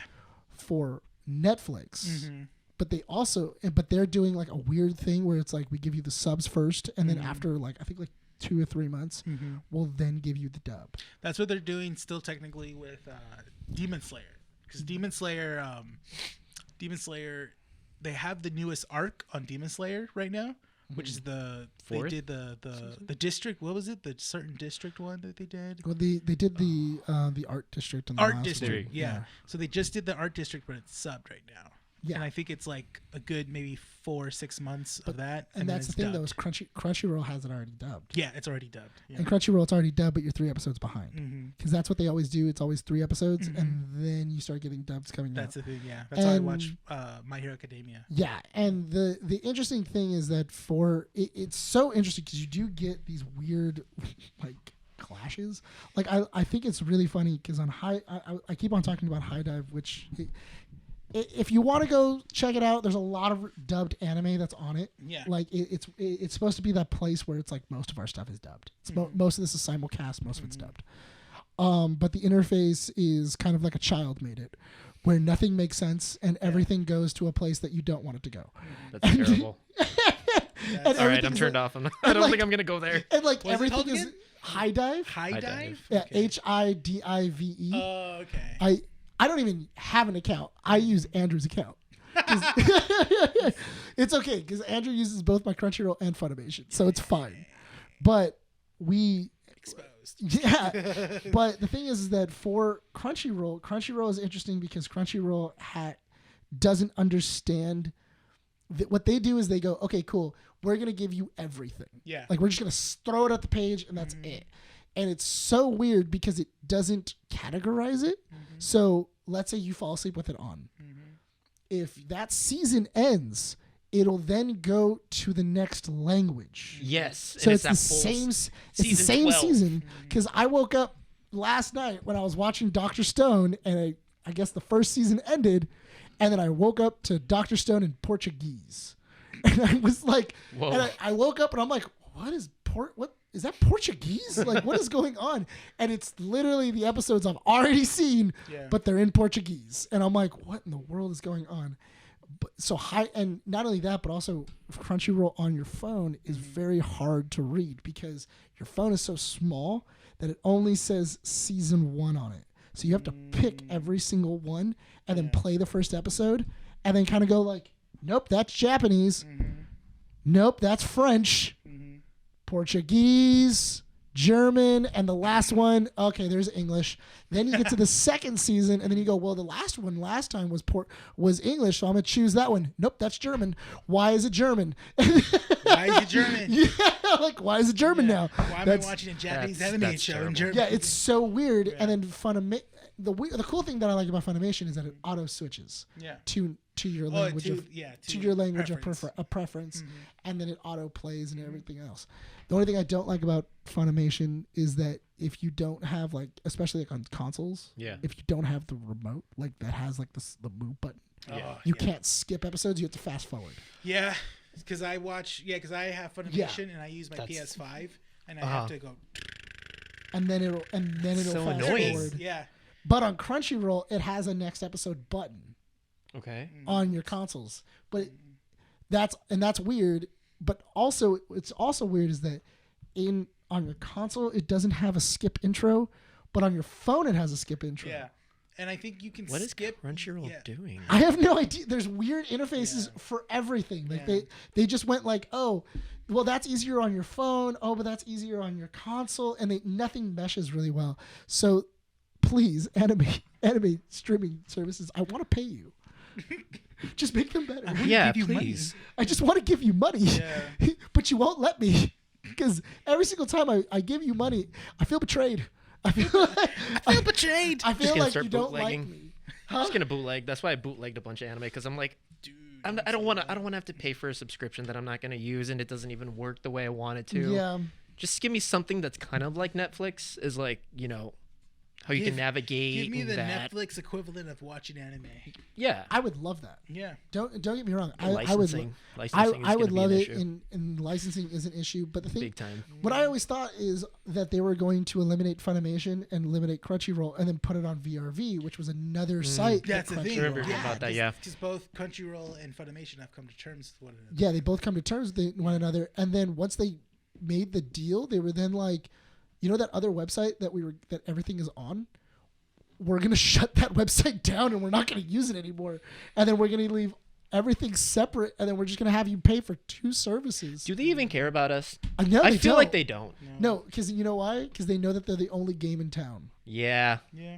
for Netflix. Mm-hmm. But they're doing like a weird thing where it's like we give you the subs first, and then Mm-hmm. after like I think like 2 or 3 months, we'll then give you the dub. That's what they're doing still technically with Demon Slayer, because Demon Slayer, they have the newest arc on Demon Slayer right now, which is they Fourth did the district. What was it? The certain district one that they did. Well, they did the art district. In the Art last district, one. yeah. So they just did the art district, but it's subbed right now. Yeah. And I think it's like a good maybe 4 or 6 months of that. And then that's the it's thing though, dubbed. is Crunchyroll has it already dubbed. Yeah, it's already dubbed. Yeah. And Crunchyroll, it's already dubbed, but you're 3 episodes behind. Mm-hmm. Because that's what they always do. It's always 3 episodes, and then you start getting dubs coming That's out. the thing, yeah. That's how I And- watch My Hero Academia. Yeah, and the interesting thing is that it's so interesting because you do get these weird like clashes. Like I think it's really funny because on I keep on talking about High Dive, which if you want to go check it out, there's a lot of dubbed anime that's on it. Yeah. Like it's supposed to be that place where it's like most of our stuff is dubbed. It's most of this is simulcast, most of it's dubbed. But the interface is kind of like a child made it, where nothing makes sense and everything goes to a place that you don't want it to go. That's terrible. And All right, I'm everything's turned like- off. I don't like- think I'm gonna go there. And like What's it everything called is again? High Dive. High High Dive? Dive. Yeah, Okay. HIDIVE. Oh, okay. I don't even have an account. I use Andrew's account. 'Cause- it's okay because Andrew uses both my Crunchyroll and Funimation, so it's fine. But Exposed. yeah. But the thing is that for Crunchyroll is interesting because Crunchyroll doesn't understand that what they do is they go, okay, cool, we're gonna give you everything. Yeah. Like we're just gonna throw it at the page and that's it. And it's so weird because it doesn't categorize it. So let's say you fall asleep with it on. If that season ends, it'll then go to the next language. Yes. So and it's the that full same. It's the season same 12. season because I woke up last night when I was watching Dr. Stone, and I guess the first season ended, and then I woke up to Dr. Stone in Portuguese, and I was like, Whoa. and I woke up and I'm like, what is that Portuguese? Like, what is going on? And it's literally the episodes I've already seen, Yeah. but they're in Portuguese, and I'm like, what in the world is going on? But and not only that, but also Crunchyroll on your phone is very hard to read because your phone is so small that it only says season 1 on it. So you have to pick every single one and then play the first episode and then kind of go like, nope, that's Japanese. Nope, that's French. Portuguese, German, and the last one, okay, there's English. Then you get to the second season, and then you go, well, the last time was English, so I'm gonna choose that one. Nope, that's German. Why is it German? Why is it German? Yeah, like why is it German now? Why am I watching a Japanese animated show in German? Yeah, it's so weird. Yeah. And then the cool thing that I like about Funimation is that it auto switches to your language your language of preference, and then it auto plays and everything else. The only thing I don't like about Funimation is that if you don't have especially on consoles, if you don't have the remote that has the move button, you can't skip episodes. You have to fast forward. Yeah, because I have Funimation and I use my PS5 and I have to go. And then it'll so fast annoying. forward. Yeah. But on Crunchyroll, it has a next episode button. Okay. On your consoles, but that's weird. But also, it's also weird is that on your console it doesn't have a skip intro, but on your phone it has a skip intro. Yeah, and I think you can. What skip. is Crunchyroll doing? I have no idea. There's weird interfaces for everything. They just went oh, well that's easier on your phone. Oh, but that's easier on your console, and nothing meshes really well. So please, anime streaming services, I want to pay you. Just make them better. Yeah, please. I just want to give you money, but you won't let me because every single time I give you money, I feel betrayed. I feel betrayed. I feel like you don't like me. I'm just gonna bootleg. That's why I bootlegged a bunch of anime because I'm like, dude, I don't want to have to pay for a subscription that I'm not gonna use and it doesn't even work the way I want it to. Yeah. Just give me something that's kind of like Netflix is how you can navigate. Give me the Netflix equivalent of watching anime. Yeah, I would love that. Yeah, don't get me wrong. I would love it. And licensing is an issue, but the thing, big time. What I always thought is that they were going to eliminate Funimation and eliminate Crunchyroll, and then put it on VRV, which was another site. That's the thing. About that, yeah. Because both Crunchyroll and Funimation have come to terms with one another. Yeah, they both come to terms with one another, and then once they made the deal, they were then like, that other website that everything is on, we're going to shut that website down and we're not going to use it anymore. And then we're going to leave everything separate, and then we're just going to have you pay for 2 services. Do they even care about us? I feel like they don't. No, because you know why? Because they know that they're the only game in town. Yeah. Yeah.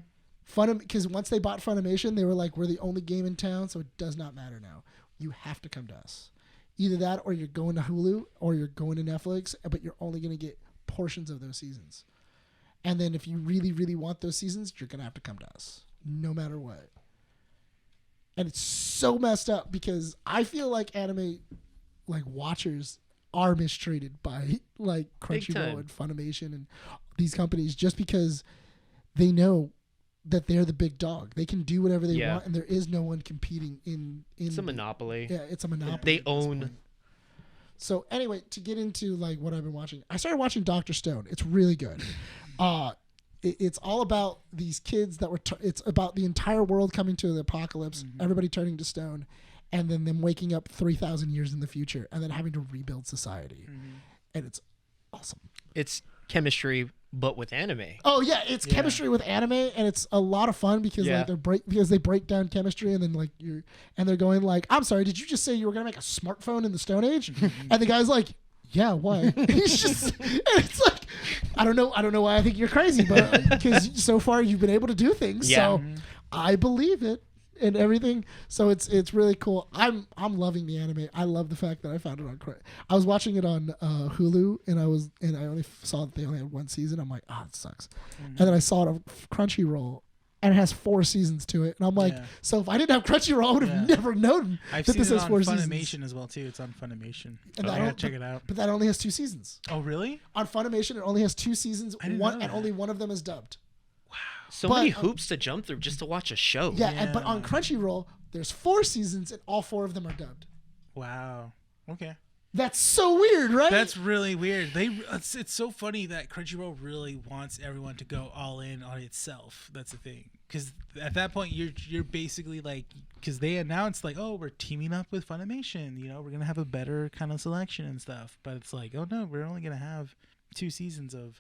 Because once they bought Funimation, they were like, we're the only game in town, so it does not matter now. You have to come to us. Either that or you're going to Hulu or you're going to Netflix, but you're only going to get portions of those seasons. And then if you really, really want those seasons, you're going to have to come to us no matter what. And it's so messed up because I feel like anime watchers are mistreated by Crunchyroll and Funimation and these companies just because they know that they're the big dog. They can do whatever they want, and there is no one competing in it's a monopoly. Yeah, it's a monopoly. They own. So anyway, to get into what I've been watching, I started watching Dr. Stone. It's really good. It's all about these kids that were. It's about the entire world coming to the apocalypse, everybody turning to stone, and then them waking up 3,000 years in the future, and then having to rebuild society. And it's awesome. It's chemistry, but with anime. Oh yeah, it's chemistry with anime, and it's a lot of fun because they break down chemistry, and then they're going I'm sorry, did you just say you were gonna make a smartphone in the Stone Age? And the guy's like, yeah, why? He's just, and it's like, I don't know why I think you're crazy, but because so far you've been able to do things, so I believe it. And everything, so it's really cool. I'm loving the anime. I love the fact that I found it on. I was watching it on Hulu, and I only saw that they only had 1 season. I'm like, it sucks. And then I saw it on Crunchyroll, and it has 4 seasons to it. And I'm like, so if I didn't have Crunchyroll, I would have never known that this has 4 seasons. Funimation as well too. It's on Funimation. And I gotta check it out. But that only has 2 seasons. Oh really? On Funimation, it only has 2 seasons. And only one of them is dubbed. So many hoops to jump through just to watch a show. Yeah. But on Crunchyroll, there's 4 seasons, and all 4 of them are dubbed. Wow. Okay. That's so weird, right? That's really weird. It's so funny that Crunchyroll really wants everyone to go all in on itself. That's the thing. Because at that point, you're basically because they announced we're teaming up with Funimation. We're gonna have a better kind of selection and stuff. But it's oh no, we're only gonna have 2 seasons of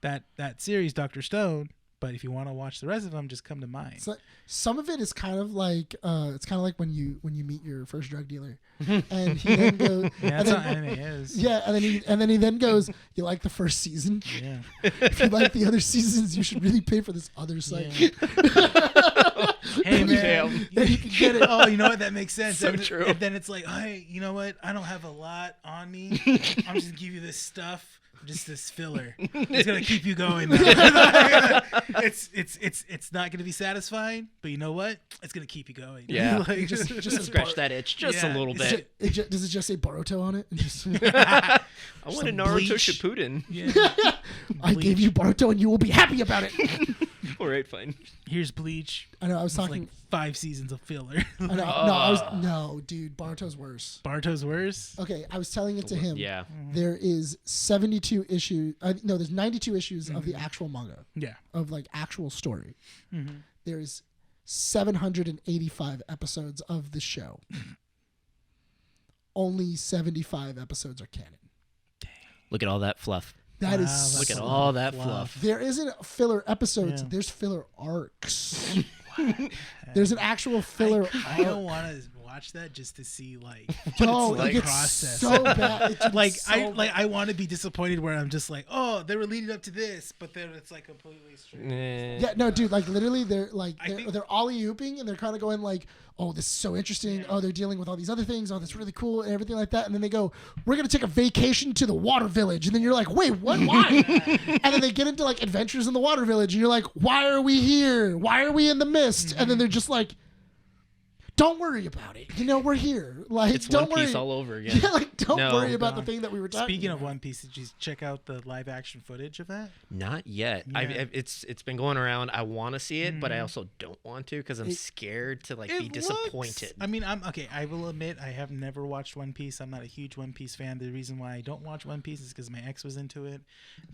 that series, Dr. Stone. But if you want to watch the rest of them, just come to mine. So, some of it is kind of like when you meet your first drug dealer, and he then goes, Yeah, that's how anime is. yeah, and then he then goes, you like the first season? Yeah. If you like the other seasons, you should really pay for this other site. Yeah. Hey man, Then you can get it. Oh, you know what? That makes sense. So and, true. And then it's like, hey, you know what? I don't have a lot on me. I'm just gonna give you this stuff. Just this filler. It's gonna keep you going. It's not gonna be satisfying, but you know what? It's gonna keep you going. Yeah. Like, Just Scratch that itch just a little bit. Does it just say Boruto on it? And just, I want a Some Naruto Bleach. Shippuden. Yeah. I gave you Boruto, and you will be happy about it. All right, fine. Here's Bleach. I know. I was It's talking. like 5 seasons of filler. I know. No, dude. Boruto's worse. Baruto's worse. Okay, I was telling it to him. Yeah. There is 72 issues. No, there's 92 issues of the actual manga, Yeah. of like actual story. Mm-hmm. There's 785 episodes of the show. Only 75 episodes are canon. Look at all that fluff. That Wow, is that's Look at a all lot that of fluff. There isn't filler episodes. Yeah. There's filler arcs. There's an actual filler I don't arc. want to watch that just to see like No, what it it's like gets process. so bad. It gets so bad. I want to be disappointed where I'm just like, oh, they were leading up to this, but then it's like completely straight. Yeah, no, dude. Like literally, they're like I think- they're ollie ooping and they're kind of going like, "Oh, this is so interesting. Oh, they're dealing with all these other things. Oh, that's really cool and everything like that." And then they go, "We're gonna take a vacation to the water village." And then you're like, "Wait, what? Why?" And then they get into like adventures in the water village, and you're like, "Why are we here? Why are we in the mist?" And then they're just like, "Don't worry about it. You know, we're here. Like, It's don't One worry." Piece all over again. Yeah, like don't No. worry about the thing that we were talking. Speaking of about. One Piece, did you check out the live action footage of that? Not yet. Yeah. It's been going around. I want to see it, but I also don't want to because I'm scared to like be It disappointed. looks- I mean, I'm okay. I will admit I have never watched One Piece. I'm not a huge One Piece fan. The reason why I don't watch One Piece is because my ex was into it,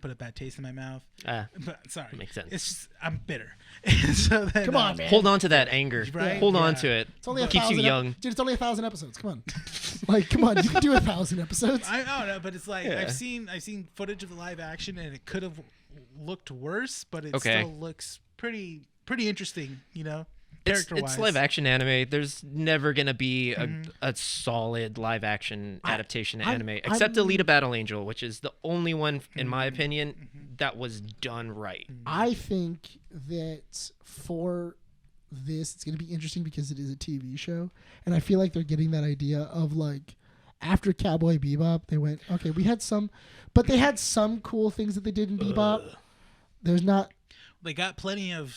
put a bad taste in my mouth. But sorry, Makes sense. It's just I'm bitter. And so then, Come on, man. Hold on to that anger. Right? Hold on Yeah. to it. It's only a Keeps you 1,000 young. dude. It's only 1,000 episodes. Come on, like, come on. You can do 1,000 episodes. I don't know, but it's like Yeah. I've seen footage of the live action, and it could have looked worse, but it Okay. still looks pretty interesting. You know, It's character-wise. live action anime. There's never gonna be a solid live action adaptation to anime, except Alita Battle Angel, which is the only one, in my opinion, that was done right. I think that for this, it's going to be interesting because it is a TV show, and I feel like they're getting that idea of like after Cowboy Bebop, they went, okay, we had some, but they had some cool things that they did in Bebop. There's not. They got plenty of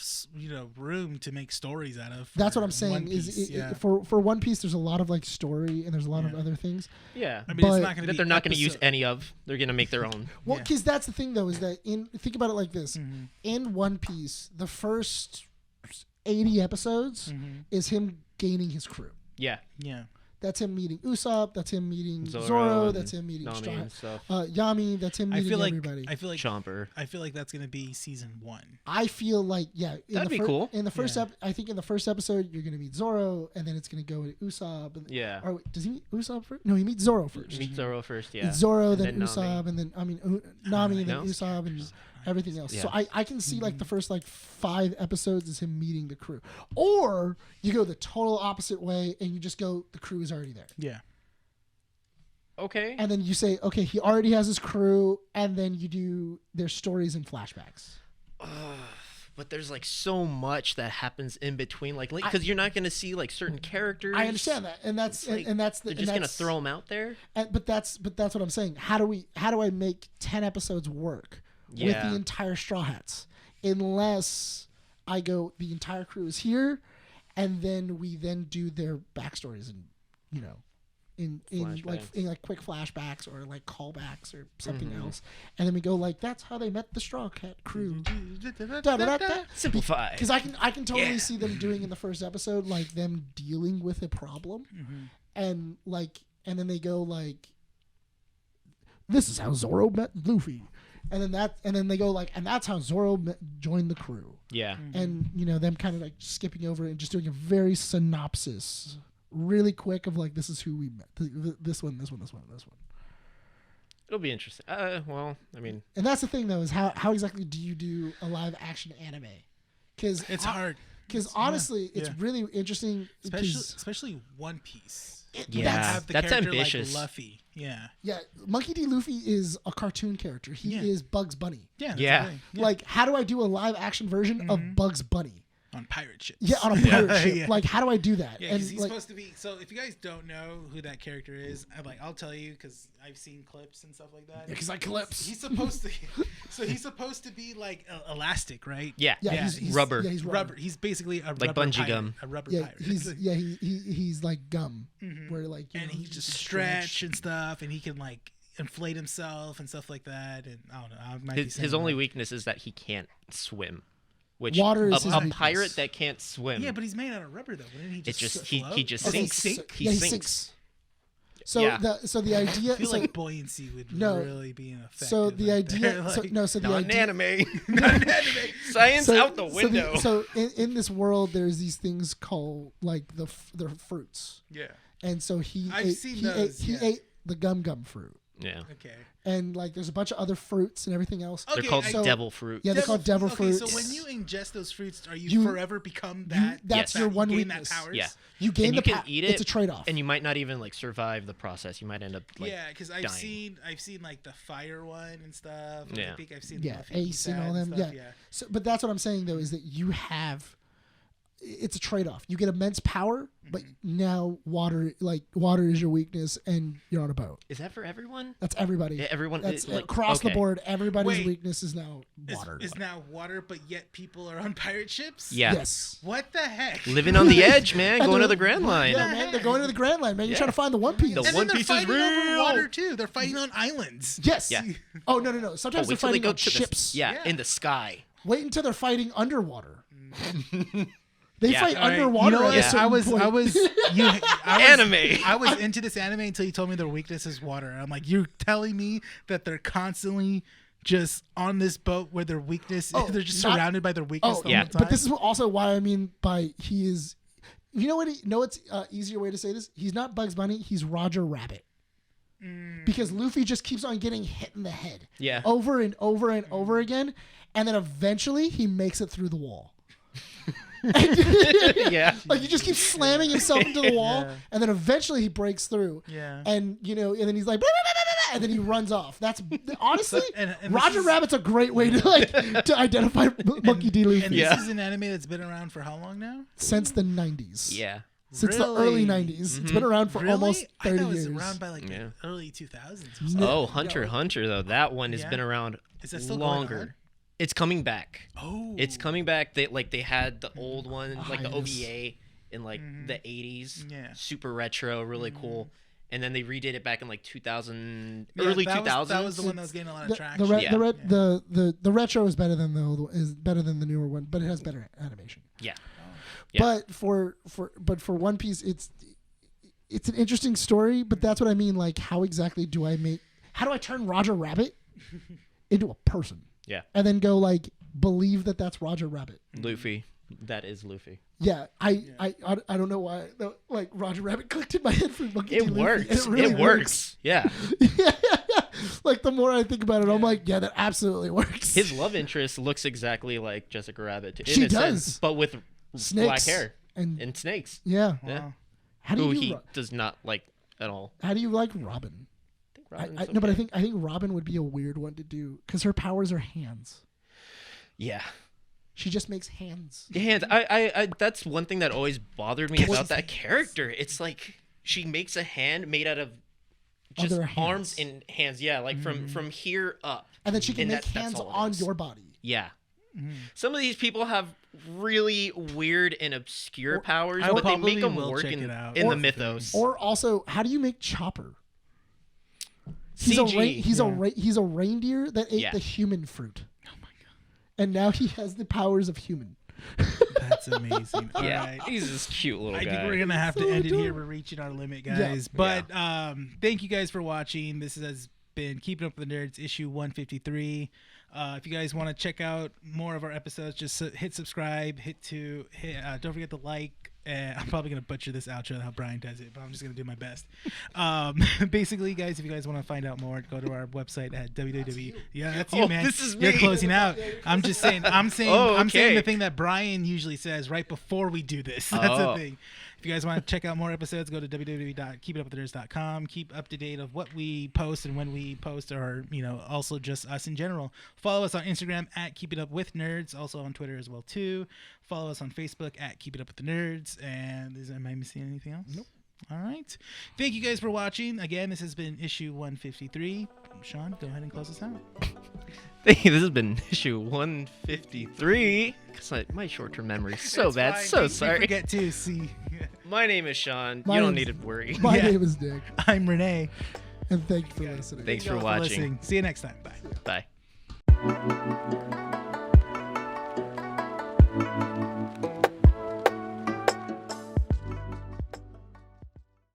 room to make stories out of. That's for what I'm saying. One Is Piece, yeah. for One Piece, there's a lot of like story and there's a lot of Yeah. other things. Yeah, I mean, But- it's not going to that be they're not going to use episode- any of. They're going to make their own. Well, Yeah. because that's the thing though, is that think about it like this: Mm-hmm. in One Piece, the first 80 episodes Mm-hmm. is him gaining his crew. Yeah, Yeah. That's him meeting Usopp. That's him meeting Zoro Zoro. and That's him meeting Nami Straw and stuff. Yami. That's him I meeting feel like everybody. Chomper. I feel like that's going to be season 1. I feel like That'd be cool. In the first, Yeah. I think in the first episode you're gonna meet Zoro, and then it's gonna go to Usopp. And, Yeah. Or wait, does he meet Usopp first? No, he meets Zoro first. Meet Zoro first, yeah. It's Zoro, And then Nami. Usopp, and then Nami, and then No? Usopp, and everything else. Yeah. So I can see like the first like 5 episodes is him meeting the crew, or you go the total opposite way and you just go the crew is already there. Yeah. Okay. And then you say, okay, he already has his crew, and then you do their stories and flashbacks. But there's like so much that happens in between, like because you're not going to see like certain characters. I understand that, and that's It's like, and that's the they're and just going to that's- throw them out there. But that's what I'm saying. How do I make 10 episodes work with Yeah. the entire Straw Hats? Unless I go, the entire crew is here, and then we then do their backstories and in like quick flashbacks or like callbacks or something else, and then we go like that's how they met the Straw Cat crew. Simplify. Because I can totally see them doing in the first episode, like them dealing with a problem, and then they go like, "This is how Zoro met Luffy," and then they go like, "And that's how Zoro joined the crew," Yeah. and them kind of like skipping over it and just doing a very synopsis, really quick of like, "This is who we met. This one. It'll be interesting. Well, I mean, And that's the thing, though, is how exactly do you do a live action anime? Because It's hard. Because honestly, yeah. it's really interesting. Especially One Piece. Yeah, Have the that's character ambitious. Like Luffy. Yeah. Yeah, Monkey D. Luffy is a cartoon character. He Yeah. is Bugs Bunny. Yeah. that's Yeah. the thing. Yeah. Like, how do I do a live action version of Bugs Bunny? On pirate ships. Yeah, on a pirate ship. Yeah. Like, how do I do that? Yeah, because and he's like, supposed to be. So if you guys don't know who that character is, I'll tell you because I've seen clips and stuff like that. because I clips. He's supposed to. So he's supposed to be like elastic, right? yeah, yeah, he's rubber. Yeah, he's Rubber. He's basically a Like rubber bungee pirate, gum. A rubber Yeah, pirate. he's like gum, where like you And know, he you just can stretch and stuff, and he can like inflate himself and stuff like that. And I don't know. I might be His saying only wrong. weekness is that he can't swim. Which Water is his a weakness. pirate that can't swim. Yeah, but he's made out of rubber though. Wouldn't he It just? just he float? just Does he sinks. sink? He yeah, he sinks. sinks. So Yeah. the idea. I feel so, like buoyancy would No. really be an effect. so the idea. Like, So the Not an idea. anime. not an anime. Science out the window. So in this world, there's these things called like the fruits, Yeah. and so he I've ate, seen he those, ate, yeah. he ate the gum fruit, yeah. Okay. and like there's a bunch of other fruits and everything else. They're Okay, called I- devil fruit. Yeah, they're called devil Okay, fruits. so when you ingest those fruits, are You- you forever become that? that's Yes. your that- one gain weakness. That powers? Yeah. You gain And the you can pow- eat it. It's a trade-off. And you might not even like survive the process. You might end up like Yeah, because I've dying. seen like the fire one and stuff. Yeah. I think I've seen Yeah, Luffy Ace eat and all that them. stuff, Yeah. So, but that's what I'm saying though is that you have. It's a trade-off. You get immense power, but now water is your weakness, and you're on a boat. Is that for everyone? That's everybody. Yeah, everyone. That's like, across the okay. board. Everybody's Wait. weakness is now water. Is now water, but yet people are on pirate ships. Yeah. Yes. What the heck? Living on the edge, man. And Going to they're- the Grand Line. Yeah, man, they're going to the Grand Line, man. You're Yeah. trying to find the One Piece. The And One then they're Piece is fighting over real. water too. They're fighting on islands. Yes. Yeah. Oh no. Oh, Sometimes they're wait till they fighting go on to ships. the yeah, Yeah. in the sky. Wait until they're fighting underwater. They Yeah. fight All right, underwater. You know what? at a Yeah. certain I was Anime. I was into this anime until you told me their weakness is water. I'm like, you're telling me that they're constantly just on this boat where their weakness Oh, they're just not- surrounded by their weakness the yeah. whole time. But this is also why I mean by he is. You know what? It's easier way to say this. He's not Bugs Bunny. He's Roger Rabbit. Because Luffy just keeps on getting hit in the head. Yeah. Over and over and over again, and then eventually he makes it through the wall. Yeah. Like he just keeps slamming himself into the wall, Yeah. and then eventually he breaks through. Yeah. And and then he's like, "Blah, blah, blah, blah, blah," and then he runs off. That's honestly, and this Roger is- Rabbit's a great way to to identify Monkey D. Luffy And Yeah. this is an anime that's been around for how long now? since the '90s. Yeah. Since the early Really? '90s, it's been around for Really? almost I 30 thought it was years. around by like Yeah. the early 2000s. Oh, Hunter x Hunter though. That one has Yeah. been around Is that still going longer. on? It's coming back. Oh, It's coming back. They had the old one, like the Hiatus. OVA in like the 80s. Yeah. Super retro, really cool. And then they redid it back in like 2000, Yeah, early that 2000s. that was the one that was getting a lot of The, traction. Yeah. the retro is better than the old, is better than the newer one, but it has better animation. Yeah. Yeah. But for One Piece, it's an interesting story. But that's what I mean. Like, how exactly do I turn Roger Rabbit into a person? Yeah. And then go like believe that that's Roger Rabbit. Luffy. That is Luffy. Yeah, I don't know why. Like Roger Rabbit clicked in my head for Monkey It D. Luffy, works. and it really works. Yeah. yeah. Like the more I think about it, I'm like, yeah, that absolutely works. His love interest looks exactly like Jessica Rabbit. Too, She in a does. sense, but with Snakes black hair and snakes. yeah. Yeah. How do Who you he does not like at all. how do you like Robin? Robin's No, but I okay. think Robin would be a weird one to do because her powers are hands. Yeah. She just makes hands. Hands. I that's one thing that always bothered me Catches about that hands. character. It's like she makes a hand made out of just Other arms hands. and hands. Yeah, like from here up. And then she can And make that's hands all it on is. your body. Yeah. Some of these people have really weird and obscure powers, I but they probably make them will work check in it out. the Or- mythos. Or also, how do you make Chopper? He's CG. he's a reindeer that ate Yeah. the human fruit. Oh my god! And now he has the powers of human. That's amazing. All Yeah, right. he's this cute little I guy. think we're gonna have to So end it here. adorable. We're reaching our limit, Yeah. guys. But thank you guys for watching. This has been Keeping Up with the Nerds, issue 153. If you guys want to check out more of our episodes, just hit subscribe. Don't forget to like And I'm probably going to butcher this outro how Bryan does it, but I'm just going to do my best. Basically, guys, if you guys want to find out more, go to our website at www. Yeah, that's you, man. This is You're me. closing out. I'm just saying. I'm saying okay. the thing that Bryan usually says right before we do this. That's the thing. If you guys want to check out more episodes, go to www.keepitupwithnerds.com. Keep up to date of what we post and when we post, or also just us in general. Follow us on Instagram at Keep It Up With Nerds, also on Twitter as well too. Follow us on Facebook at Keep It Up With the Nerds. And am I missing anything else? Nope. All right. Thank you guys for watching. Again, this has been issue 153. Sean, go ahead and close us out. This has been issue 153. Because my short-term memory is so It's bad. fine. So We sorry. forget to see. My name is Sean. My You don't name's- need to worry. My Yeah. name is Dick, I'm Rene. and thank you for listening. Thanks Thank for y'all watching. listening. See you next time. Bye. Bye.